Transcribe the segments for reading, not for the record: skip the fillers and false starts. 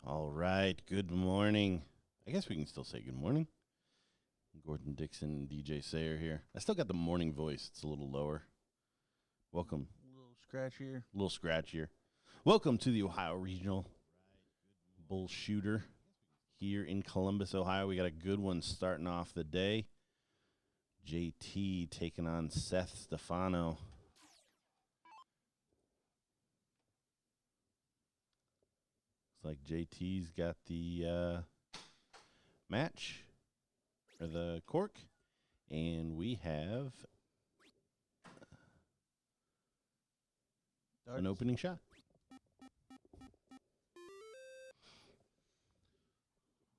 All right, good morning. I guess we can still say good morning. Gordon Dixon and DJ Sayer here. I still got the morning voice. It's a little lower. Welcome. A little scratchier. A little scratchier. Welcome to the Ohio Regional BullShooter here in Columbus, Ohio. We got a good one starting off the day. JT taking on Seth Stefano. Looks like JT's got the match, or the cork, and we have an opening shot.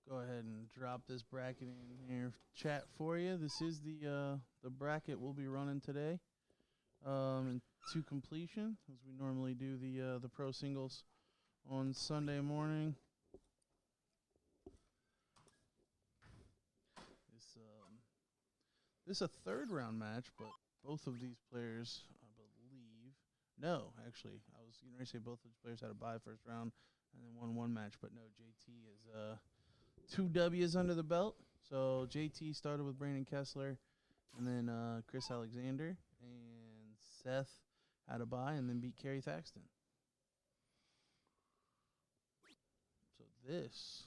Go ahead and drop this bracket in here, chat for you. This is the bracket we'll be running today, and to completion, as we normally do the pro singles on Sunday morning. This is a third round match, but both of these players, I believe, no, actually, I was going to say both of these players had a bye first round and then won one match, but no, JT is 2 W's under the belt. So JT started with Brandon Kessler and then Chris Alexander, and Seth had a bye and then beat Kerry Thaxton. So this,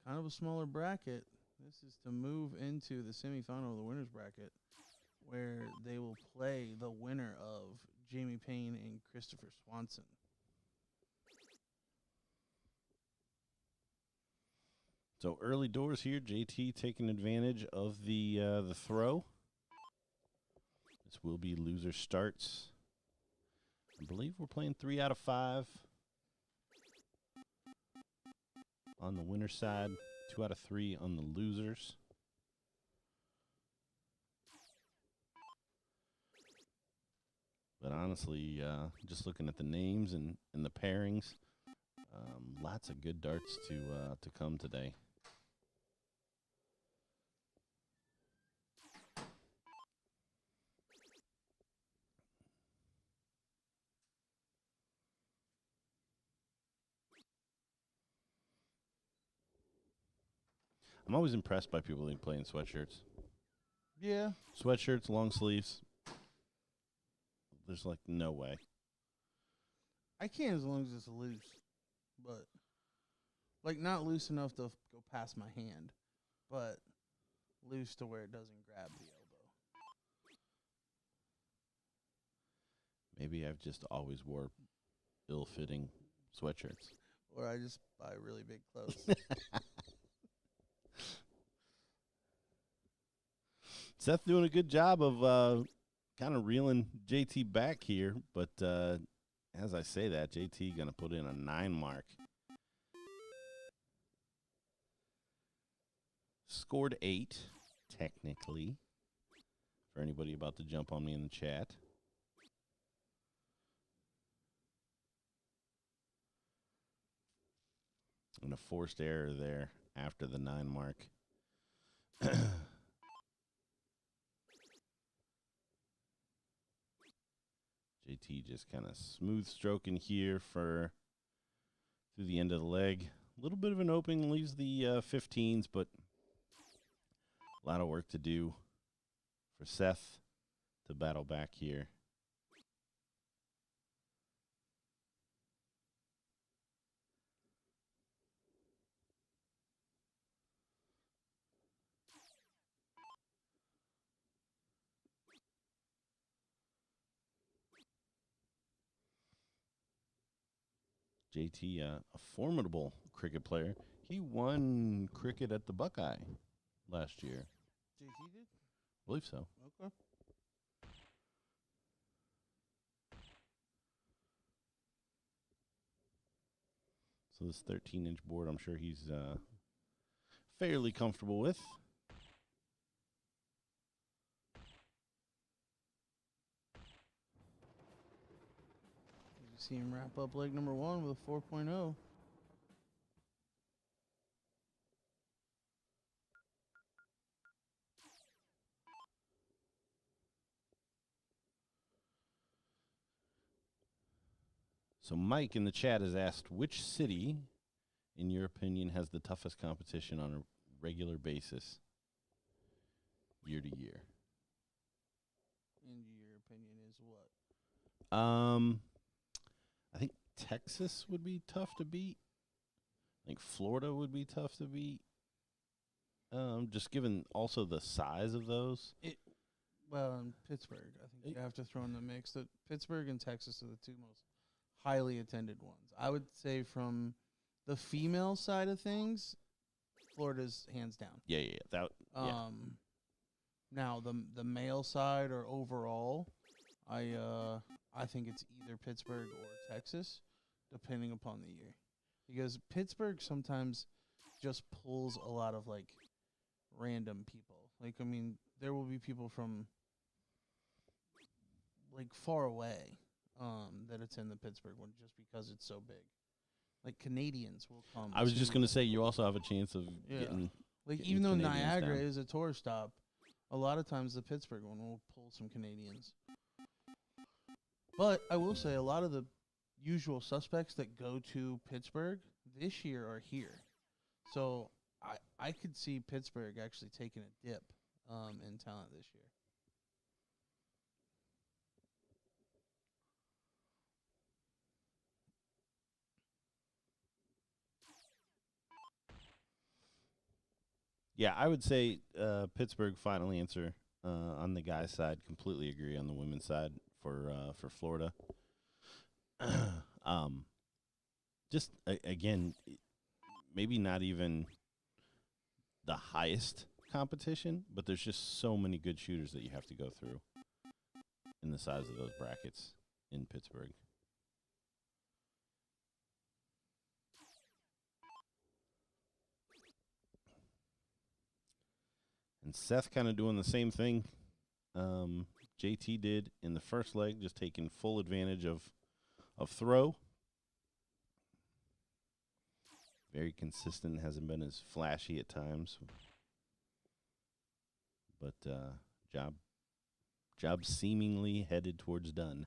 kind of a smaller bracket. This is to move into the semifinal of the winner's bracket, where they will play the winner of Jamie Payne and Christopher Swanson. So early doors here, JT taking advantage of the throw. This will be loser starts. I believe we're playing 3 out of 5 on the winner's side, 2 out of 3 on the losers. But honestly, just looking at the names and the pairings, lots of good darts to come today. I'm always impressed by people that play in sweatshirts. Yeah. Sweatshirts, long sleeves. There's like no way. I can as long as it's loose, but like not loose enough to go past my hand, but loose to where it doesn't grab the elbow. Maybe I've just always wore ill-fitting sweatshirts. Or I just buy really big clothes. Seth doing a good job of kind of reeling JT back here, but as I say that, JT going to put in a 9 mark. Scored 8, technically, for anybody about to jump on me in the chat. And a forced error there after the 9 mark. JT just kind of smooth stroking here through the end of the leg. A little bit of an opening, leaves the 15s, but a lot of work to do for Seth to battle back here. JT, a formidable cricket player. He won cricket at the Buckeye last year. JT did? I believe so. Okay. So this 13-inch board, I'm sure he's fairly comfortable with. You see him wrap up leg number 1 with a 4.0. So Mike in the chat has asked, which city in your opinion, has the toughest competition on a regular basis year to year? In your opinion, is what? I think Texas would be tough to beat. I think Florida would be tough to beat. Just given also the size of those. Well, in Pittsburgh, I think you have to throw in the mix that Pittsburgh and Texas are the two most highly attended ones. I would say from the female side of things, Florida's hands down. Yeah. Now the male side or overall, I think it's either Pittsburgh or Texas, depending upon the year, because Pittsburgh sometimes just pulls a lot of like random people. Like, I mean, there will be people from like far away that attend the Pittsburgh one just because it's so big. Like Canadians will come. I was just going to say you also have a chance of getting. Like, getting even though Canadians Niagara down. is a tour stop, a lot of times the Pittsburgh one will pull some Canadians. But I will say a lot of the usual suspects that go to Pittsburgh this year are here. So I could see Pittsburgh actually taking a dip in talent this year. Yeah, I would say Pittsburgh. Final answer on the guys' side. Completely agree on the women's side for Florida. Just again, maybe not even the highest competition, but there's just so many good shooters that you have to go through in the size of those brackets in Pittsburgh. And Seth kind of doing the same thing JT did in the first leg, just taking full advantage of throw. Very consistent, hasn't been as flashy at times. But job seemingly headed towards done.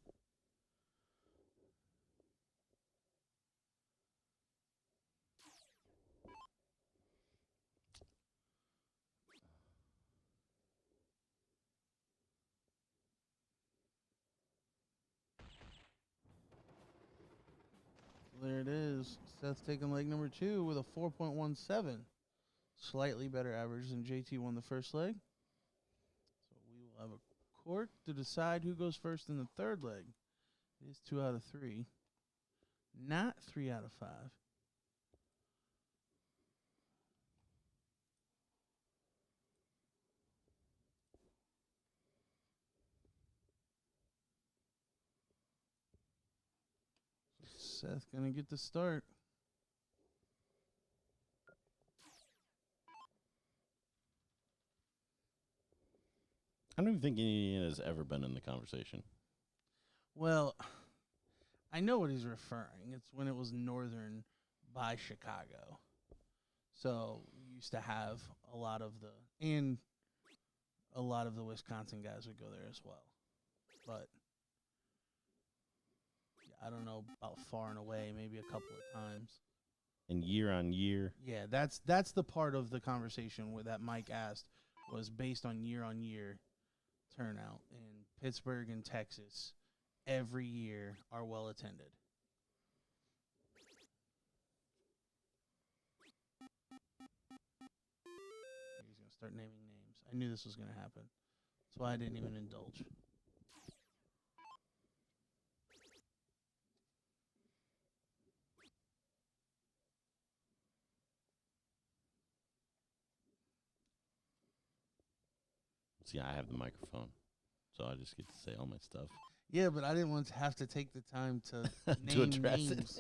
There it is. Seth taking leg number 2 with a 4.17. Slightly better average than JT won the first leg. So we will have a court to decide who goes first in the third leg. It is 2 out of 3. Not 3 out of 5. Seth gonna get the start. I don't even think Indiana has ever been in the conversation. Well, I know what he's referring. It's when it was Northern by Chicago. So we used to have a lot of the Wisconsin guys would go there as well. But yeah, I don't know about far and away, maybe a couple of times. And year on year. Yeah, that's the part of the conversation where that Mike asked was based on year turnout. In Pittsburgh and Texas, every year are well attended. He's going to start naming names. I knew this was going to happen. That's why I didn't even indulge. See, I have the microphone, so I just get to say all my stuff. Yeah, but I didn't want to have to take the time to To name address names.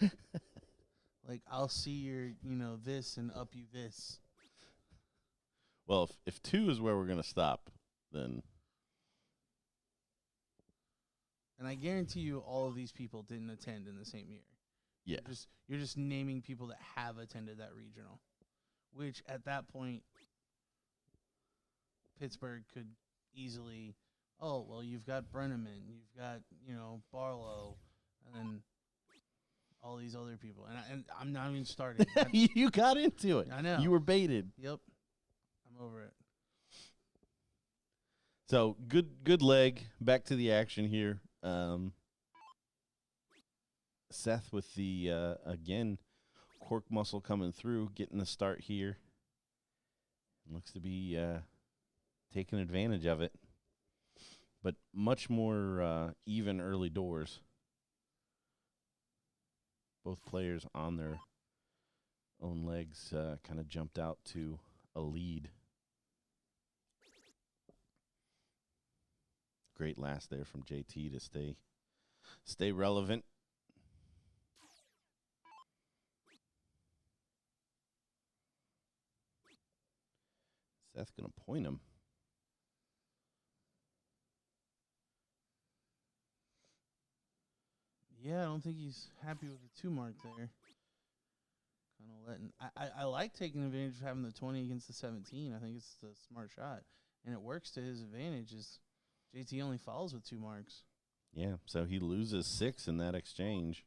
it. Like, I'll see your, this and up you this. Well, if 2 is where we're going to stop, then. And I guarantee you all of these people didn't attend in the same year. Yeah. You're just naming people that have attended that regional, which at that point, Pittsburgh could easily, you've got Brenneman, you've got, Barlow, and then all these other people, and I'm not even starting. You got into it. I know. You were baited. Yep, I'm over it. So good leg. Back to the action here. Seth with the again cork muscle coming through, getting the start here. Looks to be taking advantage of it, but much more even early doors. Both players on their own legs kind of jumped out to a lead. Great last there from JT to stay relevant. Seth going to point him. Yeah, I don't think he's happy with the 2 mark there. Kind of letting. I like taking advantage of having the 20 against the 17. I think it's the smart shot, and it works to his advantage. Is JT only follows with 2 marks. Yeah, so he loses 6 in that exchange.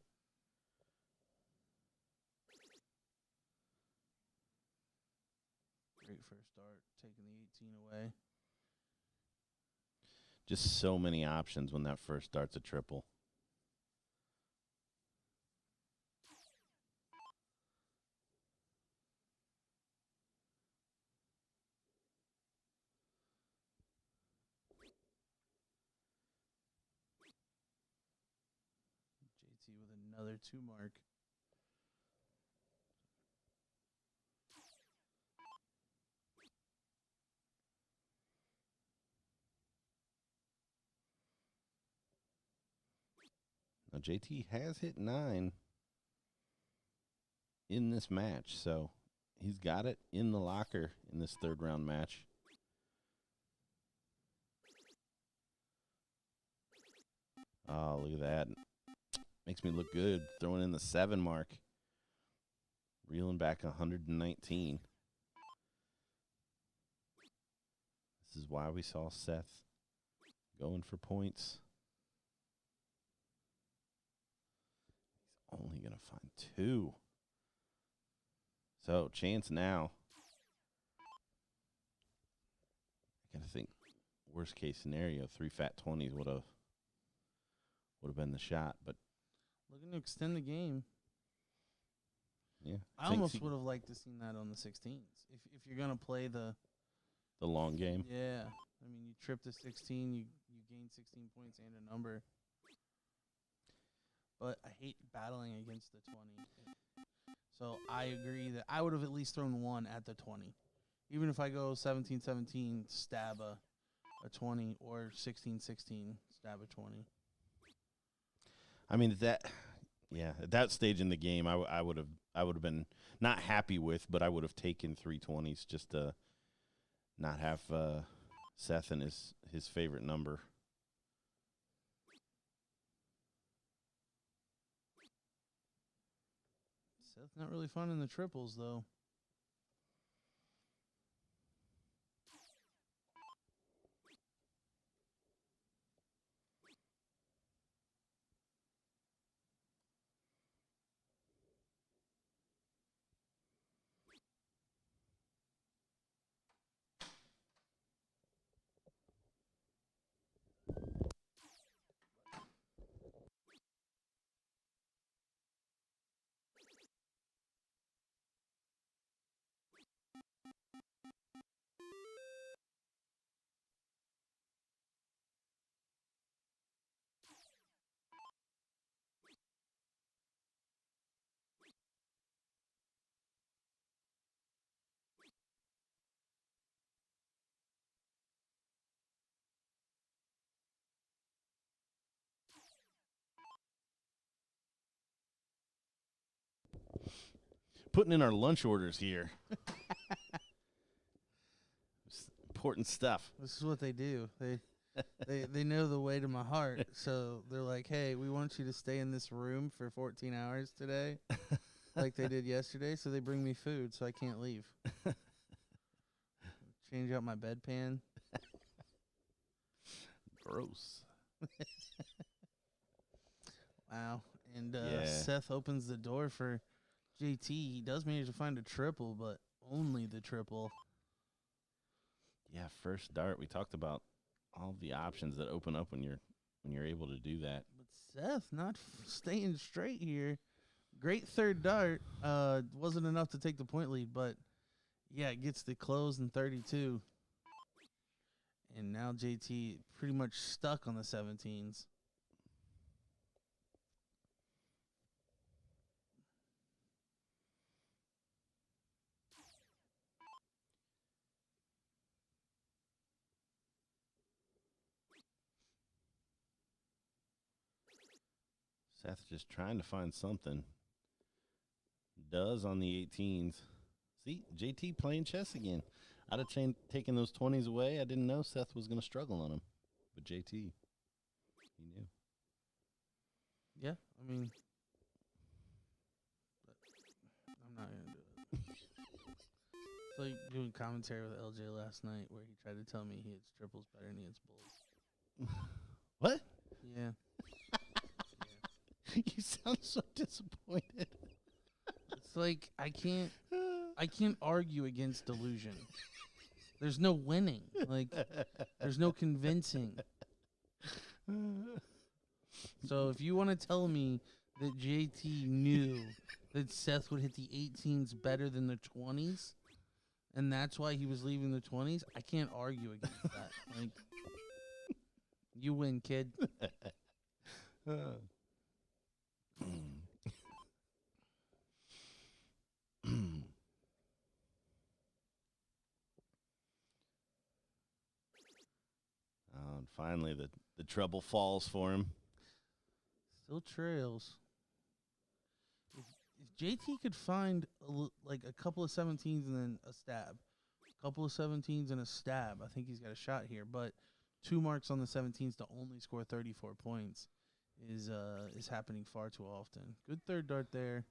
Great first start, taking the 18 away. Just so many options when that first starts a triple. JT with another 2 mark. Now, JT has hit 9 in this match, so he's got it in the locker in this third round match. Oh, look at that. Makes me look good. Throwing in the 7 mark. Reeling back 119. This is why we saw Seth going for points. He's only going to find 2. So, chance now. I got to think, worst case scenario, 3 fat 20s would have been the shot, but looking to extend the game. Yeah, I almost would have liked to seen that on the 16s. If you're gonna play the long game. Yeah, I mean, you trip the 16, you gain 16 points and a number. But I hate battling against the 20. So I agree that I would have at least thrown 1 at the 20. Even if I go 17-17, stab a 20, or 16-16, stab a 20. I mean, at that stage in the game, I would have been not happy with, but I would have taken 320s just to not have Seth and his favorite number. Seth's not really fun in the triples, though. Putting in our lunch orders here. Important stuff. This is what they do. They know the way to my heart. So they're like, hey, we want you to stay in this room for 14 hours today, like they did yesterday. So they bring me food, so I can't leave. Change out my bedpan. Gross. Wow. And Yeah. Seth opens the door for JT. He does manage to find a triple, but only the triple. Yeah, first dart. We talked about all the options that open up when you're able to do that. But Seth not staying straight here. Great third dart. Wasn't enough to take the point lead, but yeah, it gets the close in 32. And now JT pretty much stuck on the 17s. Seth just trying to find something. Does on the 18s. See, JT playing chess again. I'd have taken those 20s away. I didn't know Seth was going to struggle on them. But JT, he knew. Yeah, I mean, I'm not going to do it. It's like doing commentary with LJ last night where he tried to tell me he hits triples better than he hits bulls. What? Yeah. You sound so disappointed. It's like I can't argue against delusion. There's no winning. Like there's no convincing. So if you want to tell me that JT knew that Seth would hit the 18s better than the 20s, and that's why he was leaving the 20s, I can't argue against that. Like you win, kid. And finally, the trouble falls for him. Still trails. If JT could find like a couple of 17s and then a stab, a couple of 17s and a stab, I think he's got a shot here. But 2 marks on the 17s to only score 34 points is happening far too often. Good third dart there.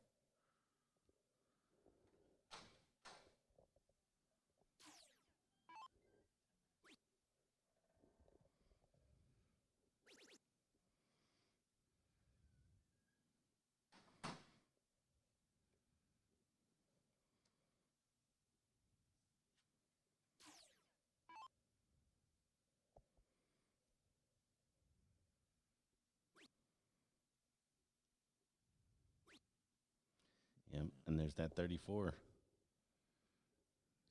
Yep, and there's that 34.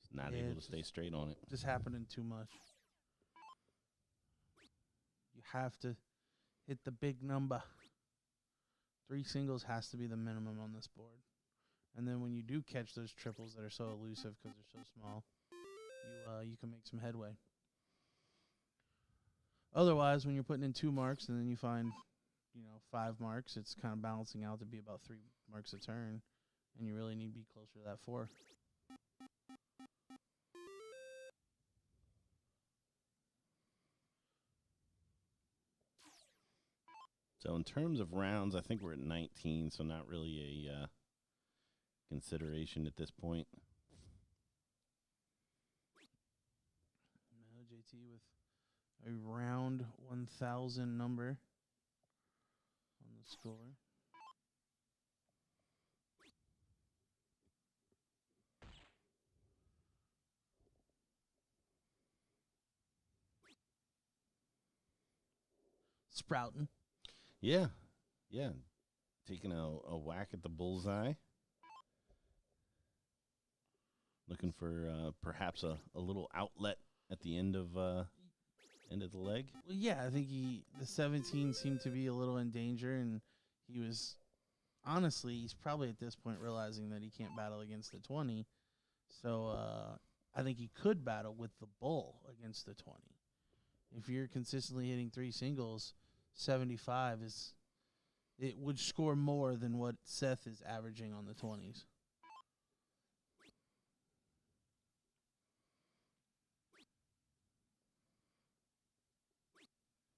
He's not Yeah, able to stay straight on it. Just happening too much. You have to hit the big number. 3 singles has to be the minimum on this board. And then when you do catch those triples that are so elusive because they're so small, you can make some headway. Otherwise, when you're putting in 2 marks and then you find, 5 marks, it's kind of balancing out to be about 3 marks a turn, and you really need to be closer to that 4. So in terms of rounds, I think we're at 19, so not really a consideration at this point. No, JT with a round 1,000 number on the score. Sprouting. Yeah. Taking a whack at the bullseye. Looking for perhaps a little outlet at the end of the leg. Well, yeah, I think the 17 seemed to be a little in danger, and he was, honestly, he's probably at this point realizing that he can't battle against the 20. So I think he could battle with the bull against the 20. If you're consistently hitting 3 singles, 75 it would score more than what Seth is averaging on the 20s.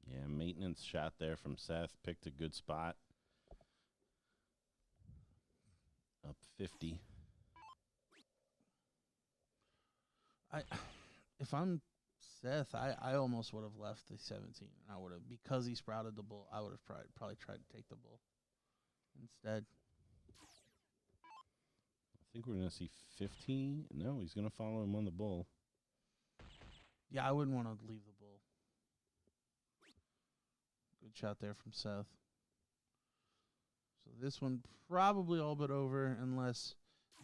Yeah, maintenance shot there from Seth. Picked a good spot. Up 50. If I'm Seth, I almost would have left the 17. I would have, because he sprouted the bull, I would have probably tried to take the bull. instead. I think we're going to see 15. No, he's going to follow him on the bull. Yeah, I wouldn't want to leave the bull. Good shot there from Seth. So this one probably all but over unless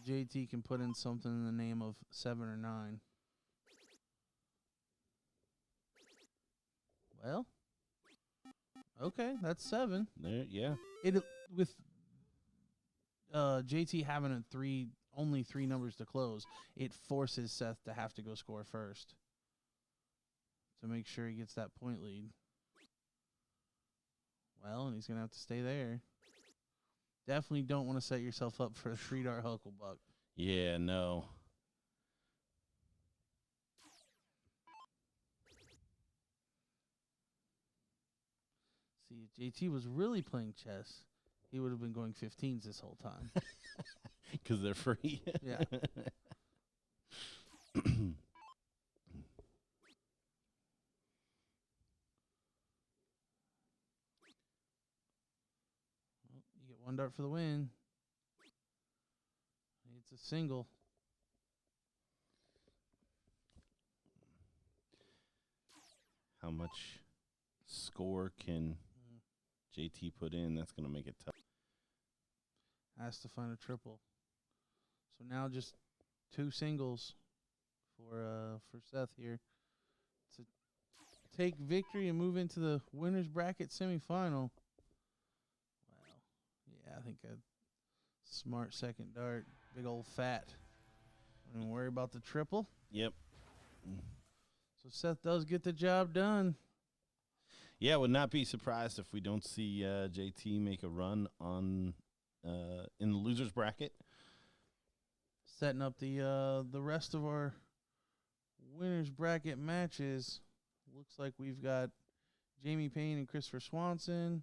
JT can put in something in the name of 7 or 9. Well, okay, that's 7. There, yeah. It with JT having only 3 numbers to close, it forces Seth to have to go score first to make sure he gets that point lead. Well, and he's gonna have to stay there. Definitely don't want to set yourself up for a $3 Hucklebuck. Yeah, no. See, if JT was really playing chess, he would have been going 15s this whole time. Because they're free. Yeah. Well, you get 1 dart for the win. It's a single. How much score can JT put in? That's going to make it tough. Has to find a triple. So now just 2 singles for Seth here to take victory and move into the winner's bracket semifinal. Wow. Yeah, I think a smart second dart. Big old fat. Don't even worry about the triple. Yep. So Seth does get the job done. Yeah, would not be surprised if we don't see JT make a run on in the losers bracket. Setting up the rest of our winners bracket matches. Looks like we've got Jamie Payne and Christopher Swanson,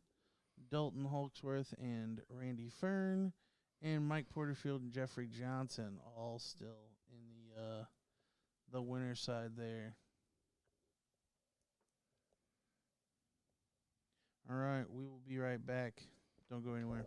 Dalton Hawksworth and Randy Fern, and Mike Porterfield and Jeffrey Johnson all still in the winner's side there. All right, we will be right back. Don't go anywhere.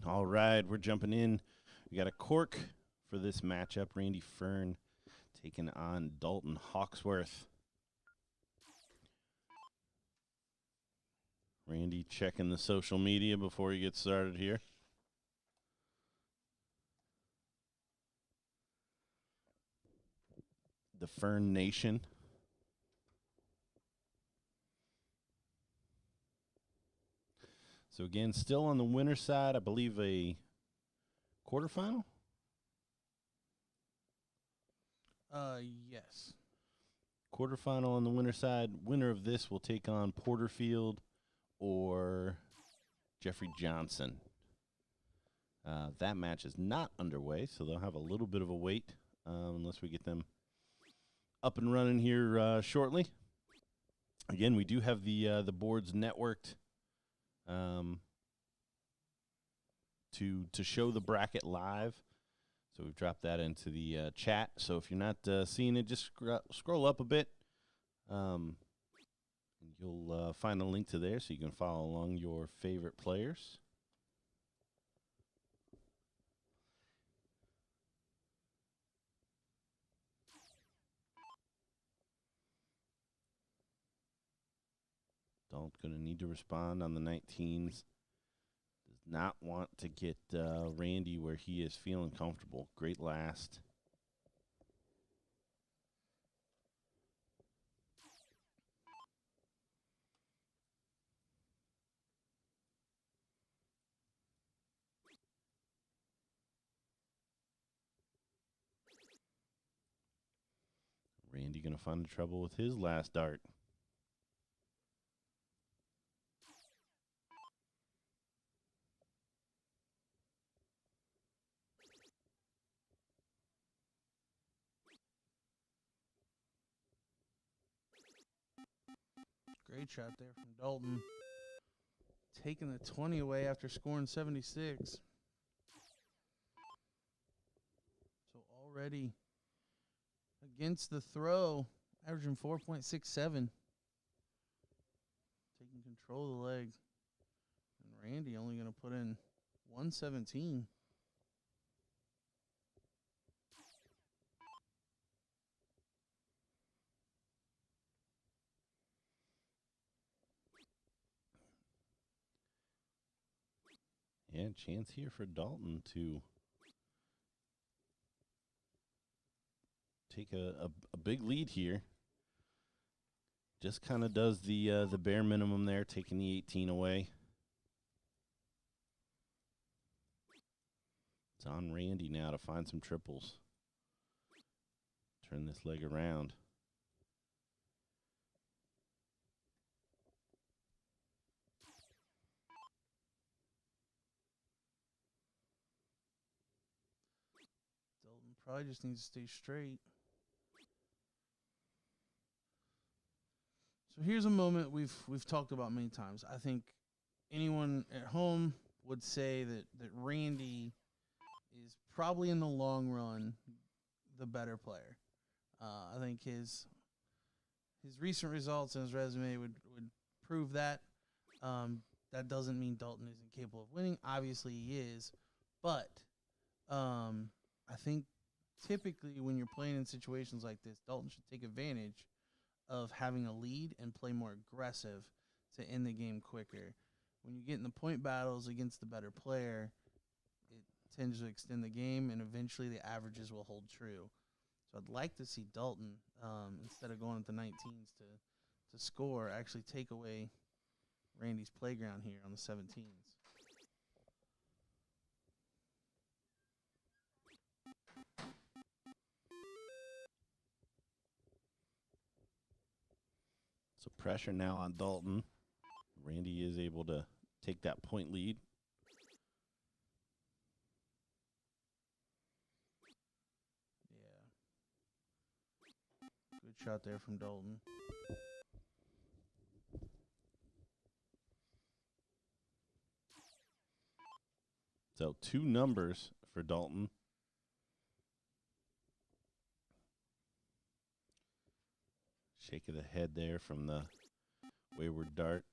All right, we're jumping in. We got a cork for this matchup. Randy Fern taking on Dalton Hawksworth. Randy checking the social media before he gets started here. The Fern Nation. So again, still on the winner's side, I believe a quarterfinal? Yes. Quarterfinal on the winner's side. Winner of this will take on Porterfield or Jeffrey Johnson. That match is not underway, so they'll have a little bit of a wait unless we get them up and running here shortly. Again, we do have the boards networked to show the bracket live. So we've dropped that into the chat. So if you're not seeing it, just scroll up a bit. And you'll find a link to there so you can follow along your favorite players. Dalton's going to need to respond on the 19s. Does not want to get Randy where he is feeling comfortable. Great last. Randy going to find trouble with his last dart. Great shot there from Dalton. Taking the 20 away after scoring 76. So already against the throw, averaging 4.67. Taking control of the leg. And Randy only going to put in 117. Yeah, chance here for Dalton to take a big lead here. Just kind of does the bare minimum there, taking the 18 away. It's on Randy now to find some triples. Turn this leg around. Dalton probably just needs to stay straight. So here's a moment we've talked about many times. I think anyone at home would say that Randy is probably in the long run the better player. I think his recent results and his resume would prove that. That doesn't mean Dalton isn't capable of winning. Obviously he is. But I think typically when you're playing in situations like this, Dalton should take advantage of having a lead and play more aggressive to end the game quicker. When you get in the point battles against the better player, it tends to extend the game, and eventually the averages will hold true. So I'd like to see Dalton, instead of going at the 19s to score, actually take away Randy's playground here on the 17s. So pressure now on Dalton. Randy is able to take that point lead. Yeah. Good shot there from Dalton. So 2 numbers for Dalton. Shake of the head there from the wayward dart.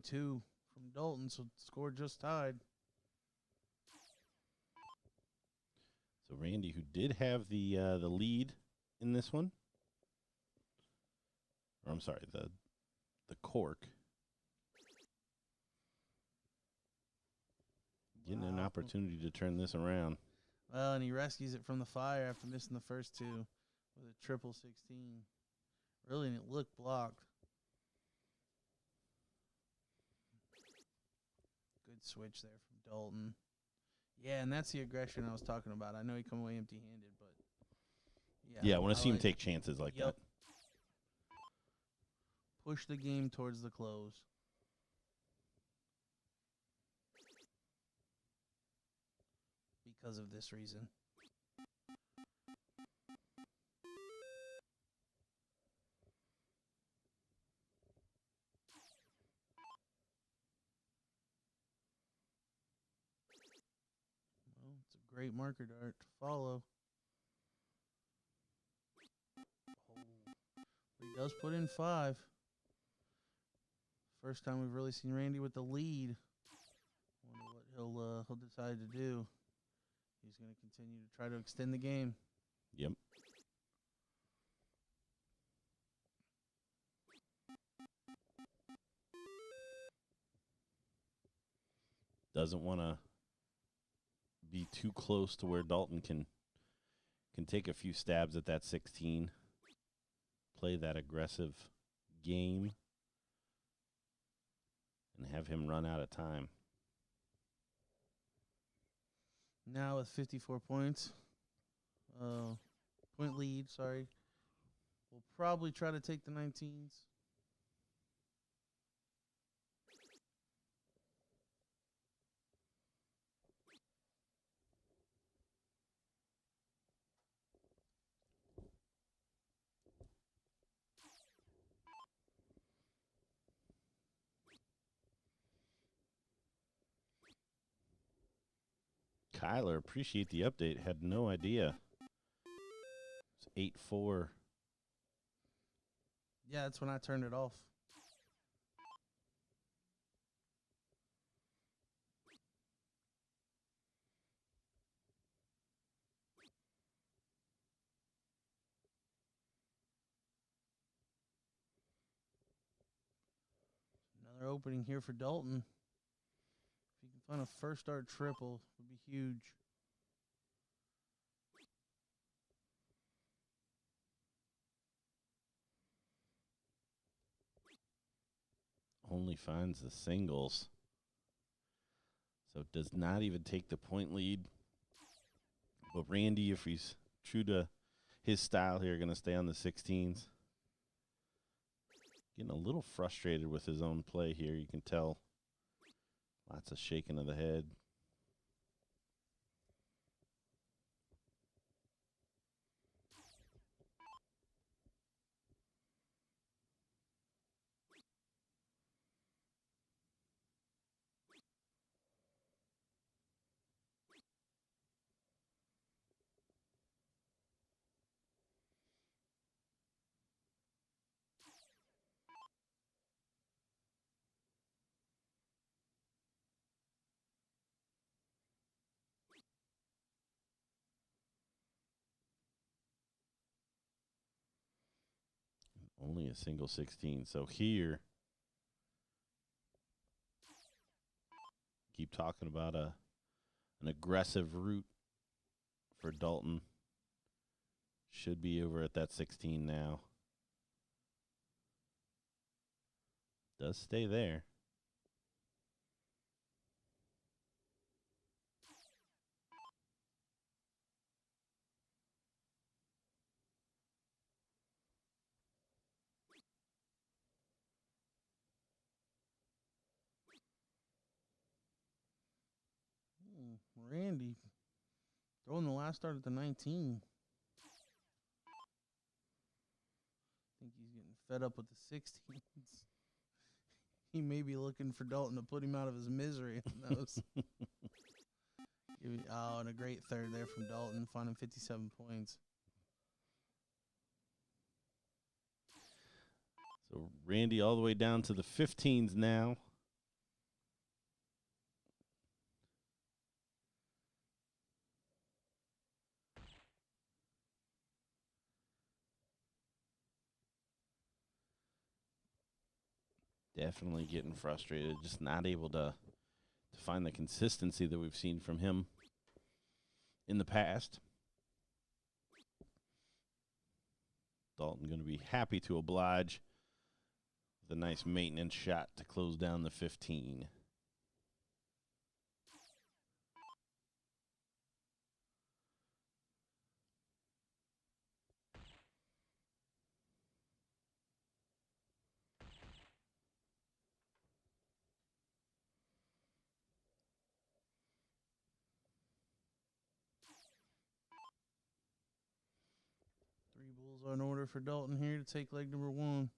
22 from Dalton, so score just tied. So Randy, who did have the lead in this one, or I'm sorry, the cork, getting an opportunity to turn this around. Well, and he rescues it from the fire after missing the first two with a triple 16. Really, and it looked blocked. Good switch there from Dalton. Yeah, and that's the aggression I was talking about. I know he come away empty-handed, but yeah, I want to see him take chances like that. Push the game towards the close. Because of this reason. Well, it's a great marker dart to follow. He does put in 5. First time we've really seen Randy with the lead. Wonder what he'll decide to do. He's going to continue to try to extend the game. Yep. Doesn't want to be too close to where Dalton can take a few stabs at that 16. Play that aggressive game and have him run out of time. Now with 54 points, point lead, sorry. We'll probably try to take the 19s. Kyler, appreciate the update. Had no idea. It's 8-4. Yeah, that's when I turned it off. Another opening here for Dalton. If you can find a first start triple, it would be huge. Only finds the singles. So does not even take the point lead. But Randy, if he's true to his style here, going to stay on the 16s. Getting a little frustrated with his own play here. You can tell lots of shaking of the head. Only a single 16. So here, keep talking about an aggressive route for Dalton. Should be over at that 16 now. Does stay there. Randy throwing the last start at the 19. I think he's getting fed up with the 16s. He may be looking for Dalton to put him out of his misery. Who knows? Oh, and a great third there from Dalton, finding 57 points. So Randy all the way down to the 15s now. Definitely getting frustrated, just not able to find the consistency that we've seen from him in the past. Dalton going to be happy to oblige with a nice maintenance shot to close down the 15. Bulls are in order for Dalton here to take leg number 1.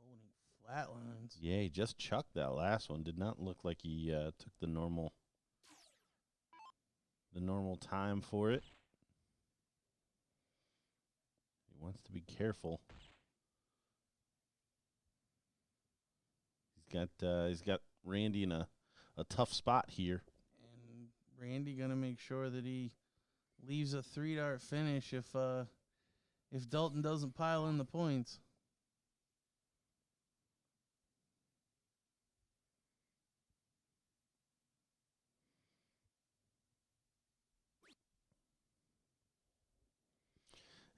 Oh, and he flatlines. Yeah, he just chucked that last one. Did not look like he took the normal time for it. He wants to be careful. He's got Randy in a tough spot here. And Randy gonna make sure that he leaves a 3-dart finish if Dalton doesn't pile in the points.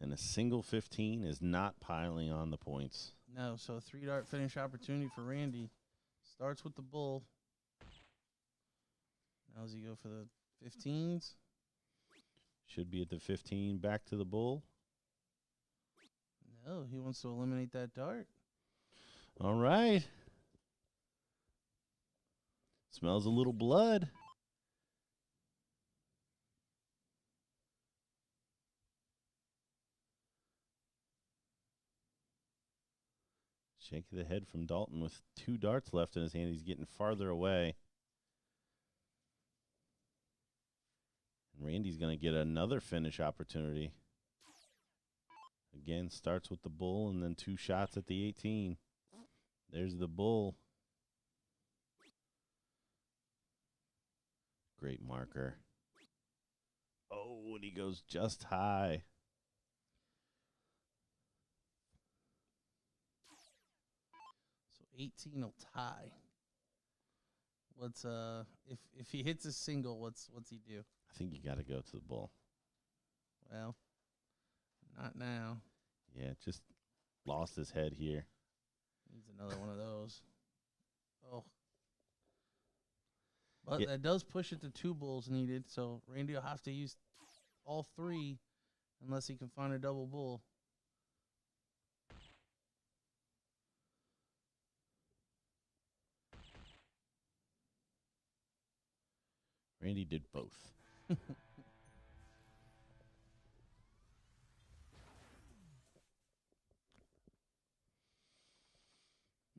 And a single 15 is not piling on the points. No, so 3-dart finish opportunity for Randy. Starts with the bull. Now does he go for the 15s? Should be at the 15, back to the bull. No, he wants to eliminate that dart. All right. Smells a little blood. Shake of the head from Dalton with 2 darts left in his hand. He's getting farther away. And Randy's going to get another finish opportunity. Again, starts with the bull and then 2 shots at the 18. There's the bull. Great marker. Oh, and he goes just high. So 18 will tie. What's if he hits a single, what's he do? I think you got to go to the bull. Well, not now. Yeah, just lost his head here. Needs another one of those. Oh. But Yeah. that does push it to 2 bulls needed, so Randy will have to use all 3 unless he can find a double bull. Randy did both.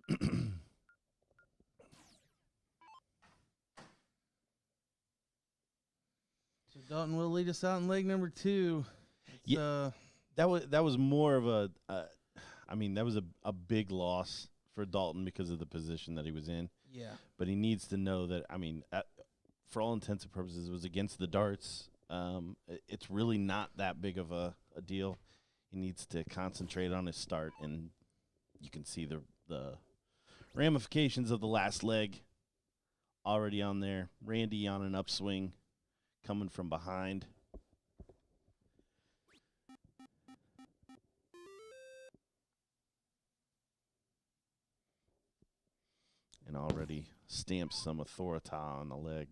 So Dalton will lead us out in leg number 2. Yeah, that was more of a. I mean, that was a big loss for Dalton because of the position that he was in. Yeah. But he needs to know that. I mean, for all intents and purposes, it was against the darts. It's really not that big of a deal. He needs to concentrate on his start, and you can see the ramifications of the last leg already on there. Randy on an upswing, coming from behind. And already stamps some authority on the leg.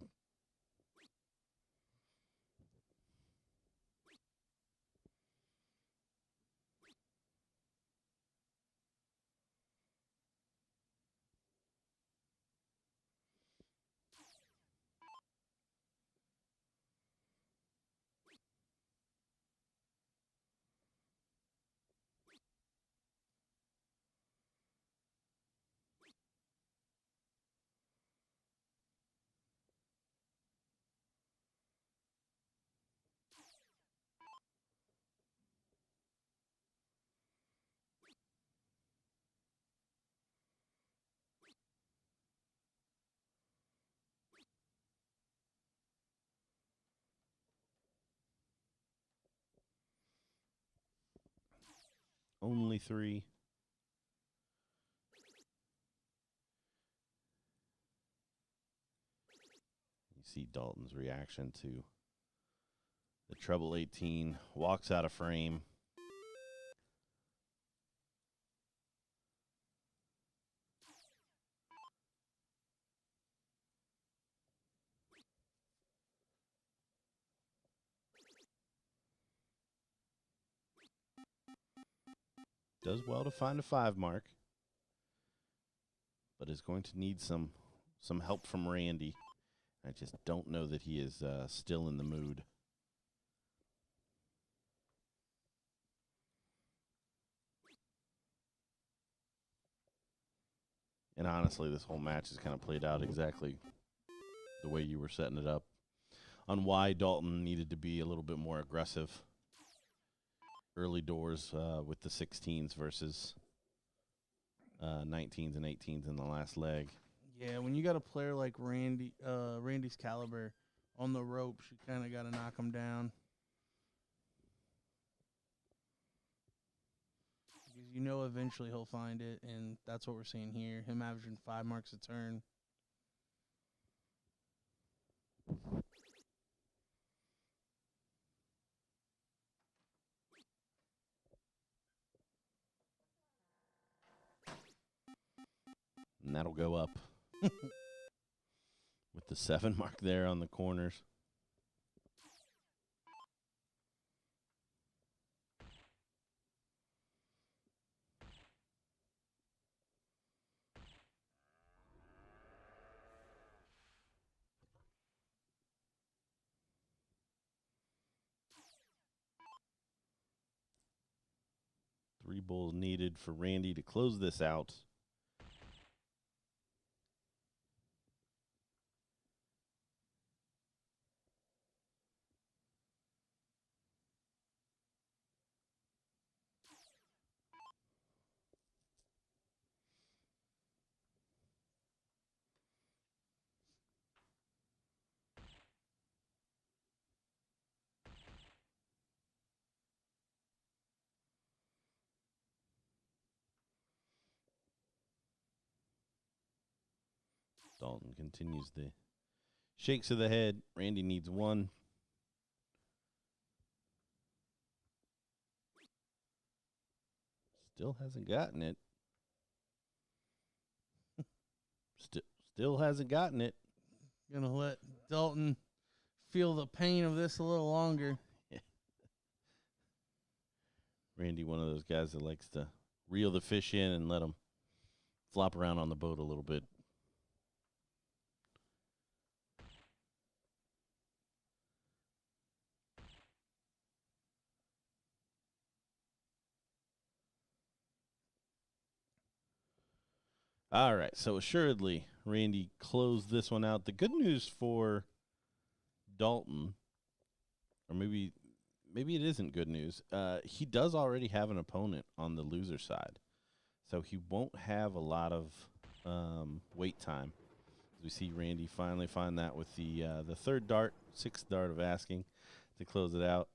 only 3. You see Dalton's reaction to the treble 18. Walks out of frame. Does well to find a 5 mark, but is going to need some help from Randy. I just don't know that he is still in the mood. And honestly, this whole match has kind of played out exactly the way you were setting it up on why Dalton needed to be a little bit more aggressive early doors with the 16s versus 19s and 18s in the last leg. Yeah, when you got a player like Randy's caliber on the ropes, you kind of got to knock him down. Because you know eventually he'll find it, and that's what we're seeing here. Him averaging 5 marks a turn. And that'll go up with the 7 mark there on the corners. Three bulls needed for Randy to close this out. Dalton continues the shakes of the head. Randy needs 1. Still hasn't gotten it. Still hasn't gotten it. Gonna let Dalton feel the pain of this a little longer. Randy, one of those guys that likes to reel the fish in and let them flop around on the boat a little bit. All right, so assuredly, Randy closed this one out. The good news for Dalton, or maybe it isn't good news, he does already have an opponent on the loser side. So he won't have a lot of wait time. We see Randy finally find that with the 3rd dart, 6th dart of asking to close it out.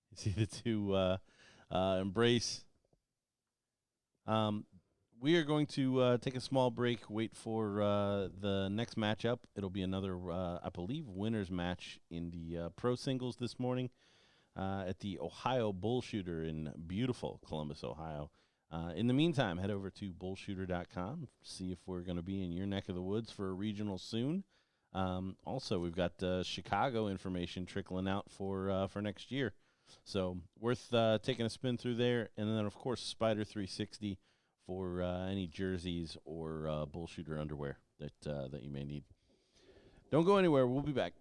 You see the two embrace. We are going to take a small break, wait for the next matchup. It'll be another, I believe, winner's match in the pro singles this morning at the Ohio BullShooter in beautiful Columbus, Ohio. In the meantime, head over to BullShooter.com, see if we're going to be in your neck of the woods for a regional soon. Also, we've got Chicago information trickling out for next year. So worth taking a spin through there. And then, of course, Spider 360 for any jerseys or BullShooter underwear that you may need. Don't go anywhere. We'll be back.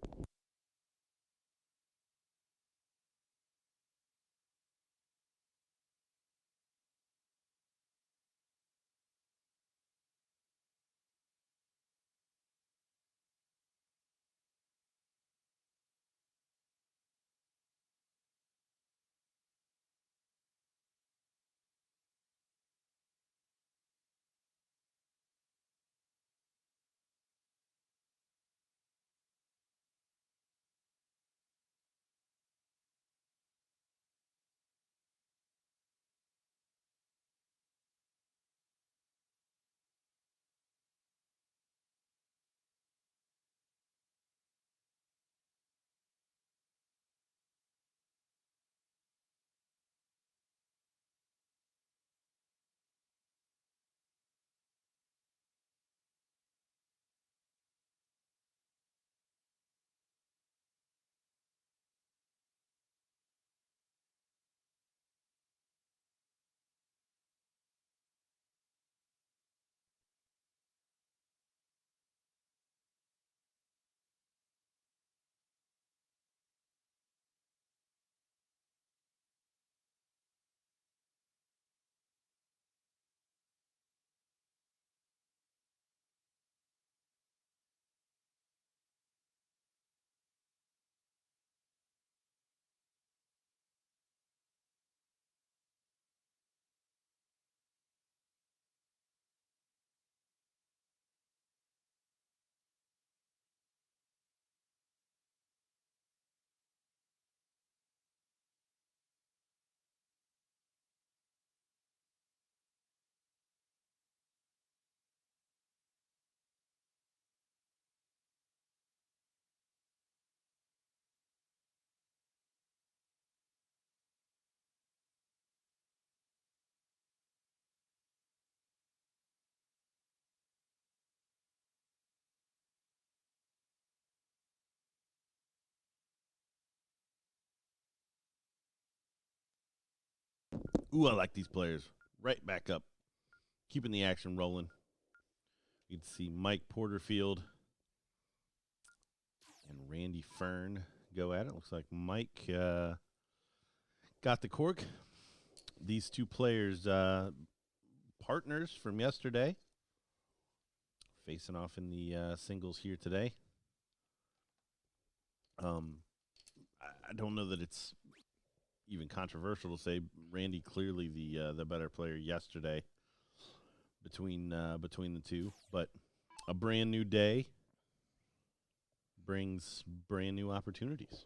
Ooh, I like these players. Right back up. Keeping the action rolling. You can see Mike Porterfield and Randy Fern go at it. Looks like Mike got the cork. These two players, partners from yesterday, facing off in the singles here today. I don't know that it's even controversial to say Randy clearly the better player yesterday between the two, but a brand new day brings brand new opportunities.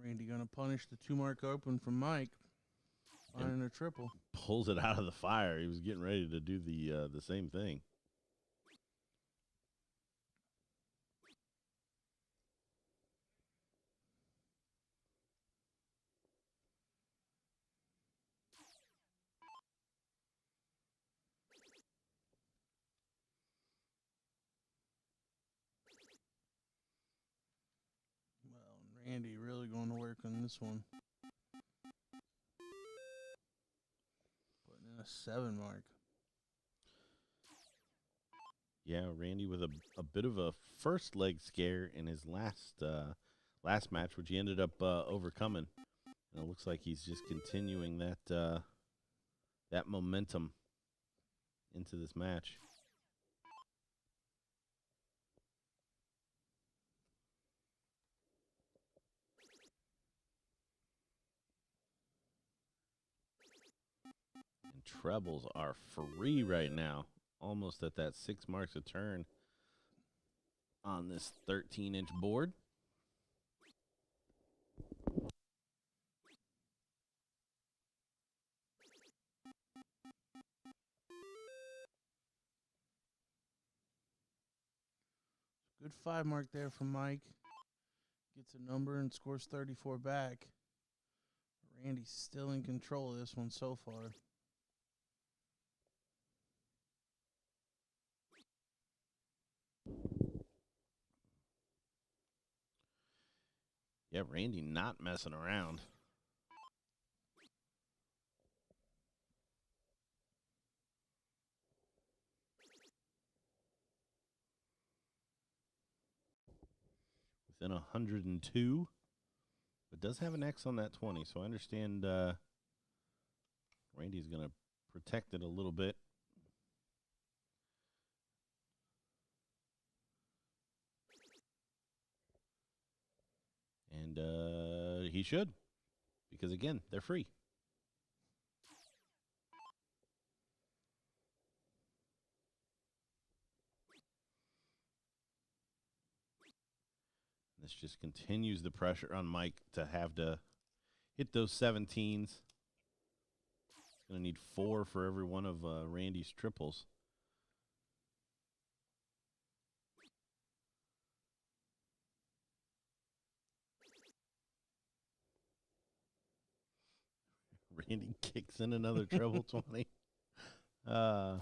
Randy going to punish the 2-mark open from Mike. Finding a triple. Pulls it out of the fire. He was getting ready to do the same thing. Well, Randy really going to work on this one. Putting in a 7 mark. Yeah, Randy with a bit of a first leg scare in his last match, which he ended up overcoming. And it looks like he's just continuing that momentum into this match. And trebles are free right now. Almost at that 6 marks a turn on this 13-inch board. Good 5 mark there from Mike. Gets a number and scores 34 back. Randy's still in control of this one so far. Yeah, Randy not messing around. Within 102, but does have an X on that 20, so I understand Randy's going to protect it a little bit. And he should, because, again, they're free. This just continues the pressure on Mike to have to hit those 17s. He's going to need 4 for every one of Randy's triples. Randy kicks in another treble 20. Oh,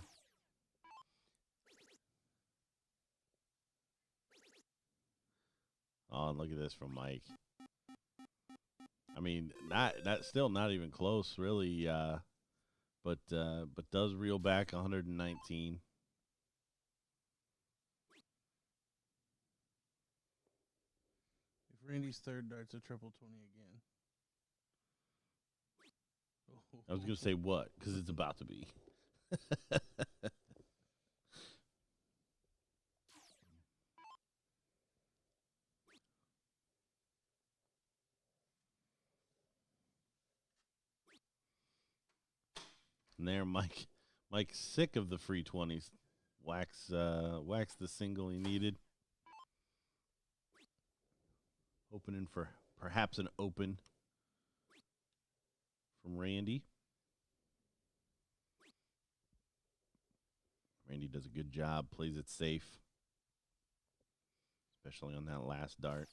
and look at this from Mike. I mean, still not even close, really. But does reel back 119. If Randy's third darts a triple 20 again. I was going to say what, because it's about to be. And there, Mike's sick of the free 20s. Wax the single he needed. Opening for perhaps an open from Randy. Randy does a good job, plays it safe, especially on that last dart.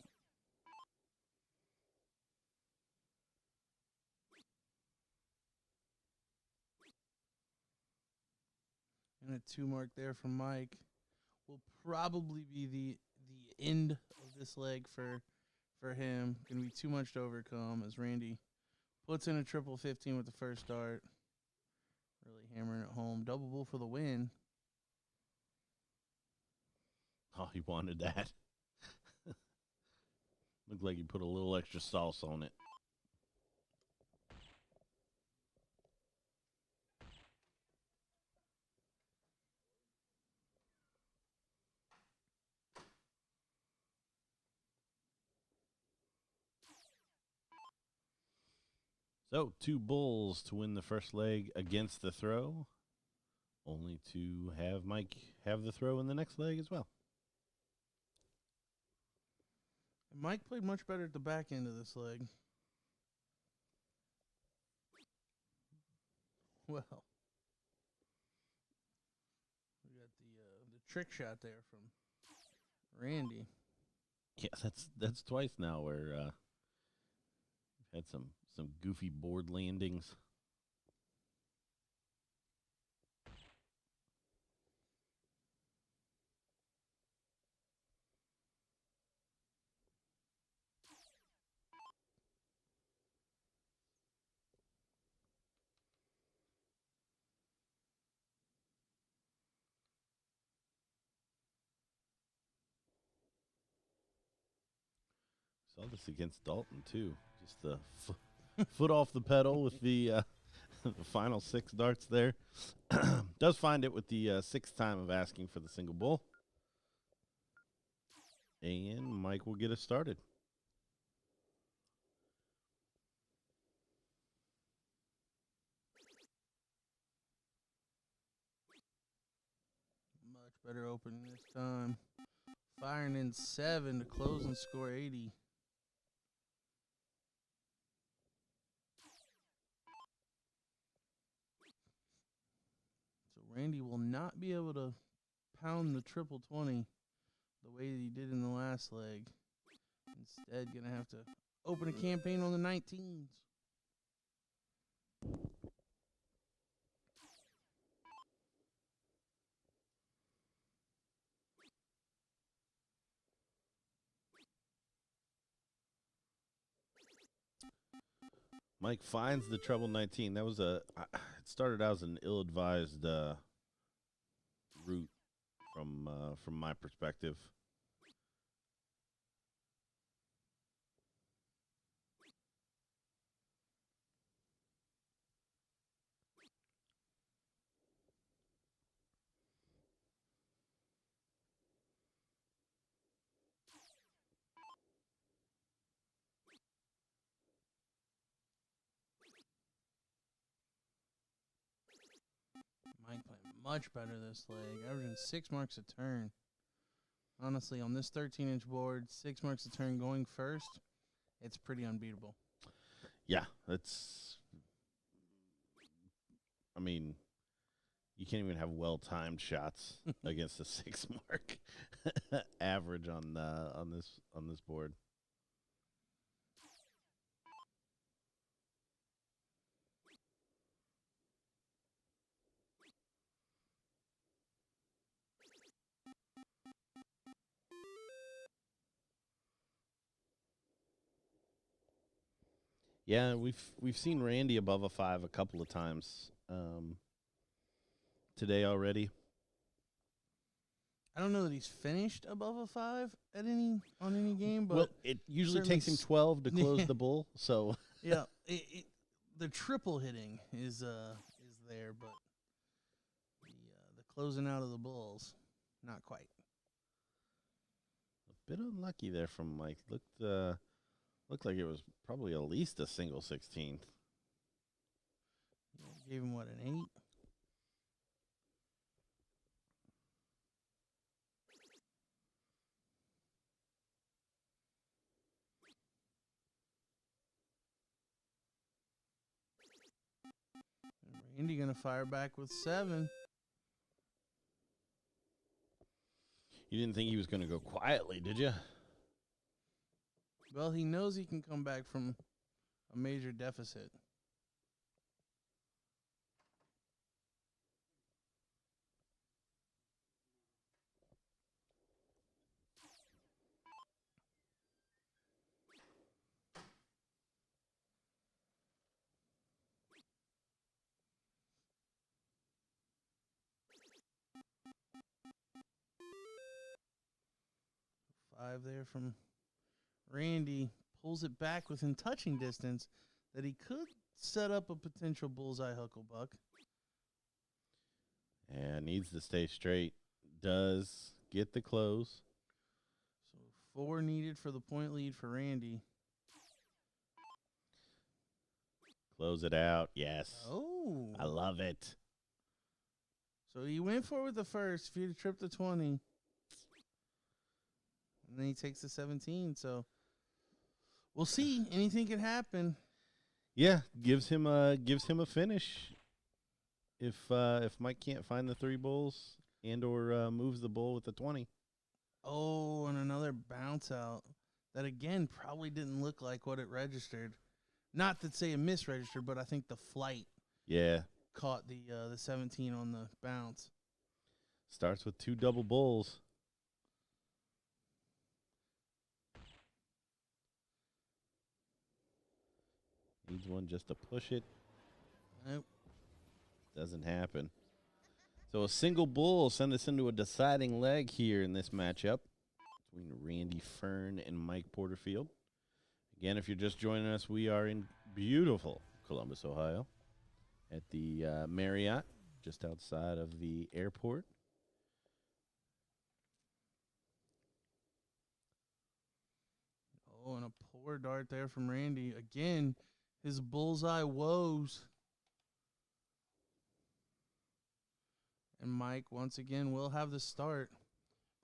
And a 2 mark there from Mike. will probably be the end of this leg for him. Going to be too much to overcome as Randy puts in a triple 15 with the first start. Really hammering it home. Double bull for the win. Oh, he wanted that. Looked like he put a little extra sauce on it. So, 2 bulls to win the first leg against the throw, only to have Mike have the throw in the next leg as well. Mike played much better at the back end of this leg. Well, we got the trick shot there from Randy. Yeah, that's twice now where we've had some goofy board landings. Saw this against Dalton too. Just the foot off the pedal with the the final 6 darts there. Does find it with the 6th time of asking for the single bull. And Mike will get us started. Much better opening this time. Firing in 7 to close and score 80. So Randy will not be able to pound the triple 20 the way that he did in the last leg. Instead, going to have to open a campaign on the 19s. Mike finds the treble 19. That was it started out as an ill-advised route from my perspective. Mike playing much better this leg, averaging 6 marks a turn. Honestly, on this 13-inch board, 6 marks a turn going first, it's pretty unbeatable. Yeah, that's. I mean, you can't even have well-timed shots against a 6 mark average on this board. Yeah, we've seen Randy above a 5 a couple of times today already. I don't know that he's finished above a 5 on any game, but well, it usually takes him 12 to close the bull. So yeah, the triple hitting is there, but the closing out of the bulls, not quite. A bit unlucky there from Mike. Looked like it was probably at least a single 16th. Gave him what, an 8? Randy gonna fire back with 7. You didn't think he was going to go quietly, did you? Well, he knows he can come back from a major deficit. 5 there from Randy. Pulls it back within touching distance that he could set up a potential bullseye hucklebuck. And needs to stay straight. Does get the close. So 4 needed for the point lead for Randy. Close it out. Yes. Oh. I love it. So he went for it with the first. If he'd have tripped the 20. And then he takes the 17. So we'll see. Anything can happen. Yeah, gives him a finish. If Mike can't find the 3 bulls and or moves the bull with the 20. Oh, and another bounce out. That again probably didn't look like what it registered. Not to say it misregistered, but I think the flight caught the 17 on the bounce. Starts with 2 double bulls. Needs one just to push it. Nope. Doesn't happen. So a single bull send us into a deciding leg here in this matchup between Randy Fern and Mike Porterfield. Again, if you're just joining us, we are in beautiful Columbus, Ohio, at the Marriott, just outside of the airport. Oh, and a poor dart there from Randy. Again, his bullseye woes. And Mike, once again, will have the start.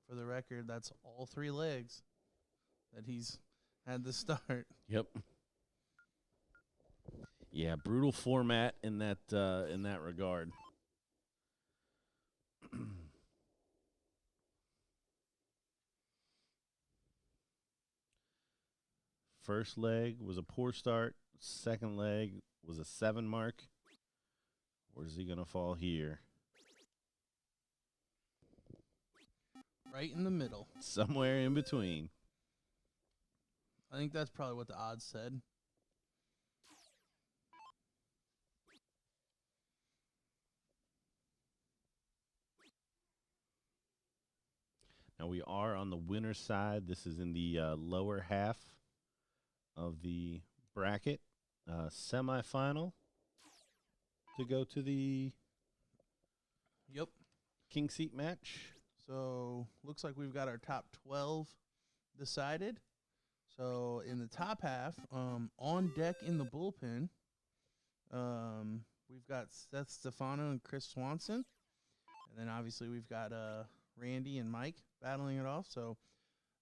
For the record, that's all 3 legs that he's had the start. Yep. Yeah, brutal format in that regard. First leg was a poor start. Second leg was a 7 mark. Where's he going to fall here? Right in the middle. Somewhere in between. I think that's probably what the odds said. Now we are on the winner's side. This is in the lower half of the bracket. Semifinal to go to the king seat match. So looks like we've got our top 12 decided. So in the top half, on deck in the bullpen, we've got Seth Stefano and Chris Swanson. And then obviously we've got Randy and Mike battling it off. So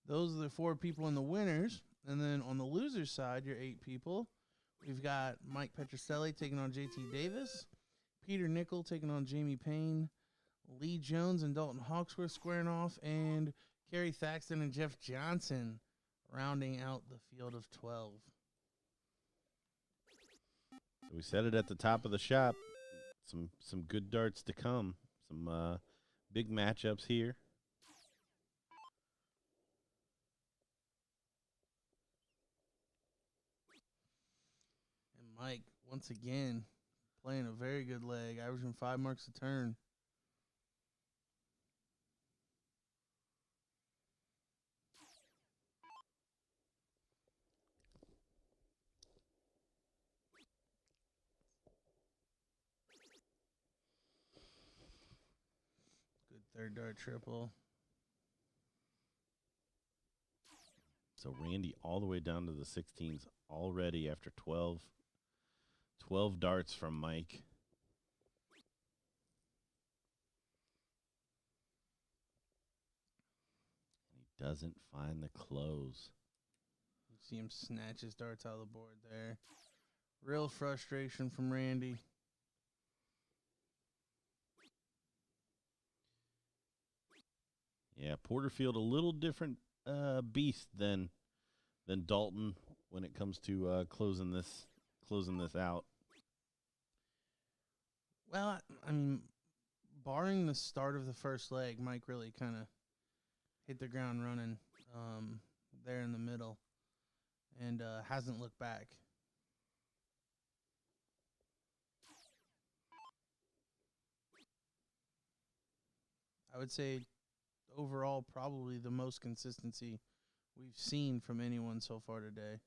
those are the 4 people in the winners. And then on the losers side, your 8 people, we've got Mike Petroselli taking on JT Davis, Peter Nickel taking on Jamie Payne, Lee Jones and Dalton Hawksworth squaring off, and Kerry Thaxton and Jeff Johnson rounding out the field of 12. So we said it at the top of the shop. Some good darts to come. Some big matchups here. And Mike, once again, playing a very good leg, averaging 5 marks a turn. Good third dart triple. So Randy all the way down to the 16s already after 12 darts from Mike. And he doesn't find the close. You see him snatch his darts out of the board there. Real frustration from Randy. Yeah, Porterfield a little different beast than Dalton when it comes to closing this out. Well, I mean, barring the start of the first leg, Mike really kind of hit the ground running there in the middle and hasn't looked back. I would say overall probably the most consistency we've seen from anyone so far today.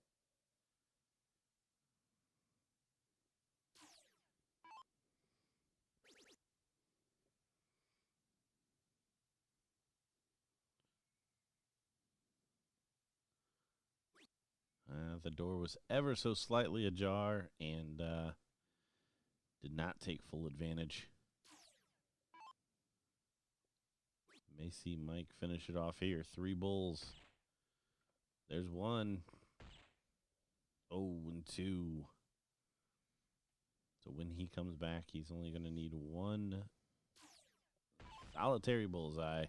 The door was ever so slightly ajar and did not take full advantage. May see Mike finish it off here. 3 bulls. There's 1. Oh, and 2. So when he comes back, he's only going to need 1 solitary bullseye.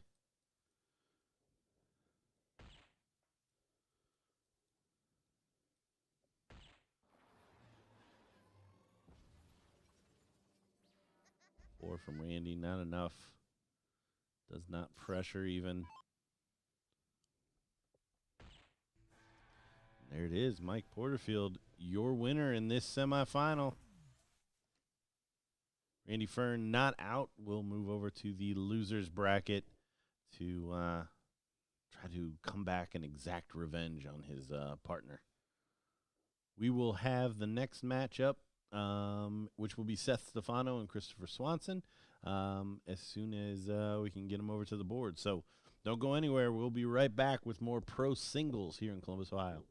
Four from Randy, not enough. Does not pressure even. There it is, Mike Porterfield, your winner in this semifinal. Randy Fern not out. We'll move over to the losers bracket to try to come back and exact revenge on his partner. We will have the next matchup, which will be Seth Stefano and Christopher Swanson, as soon as we can get them over to the board. So don't go anywhere. We'll be right back with more pro singles here in Columbus, Ohio.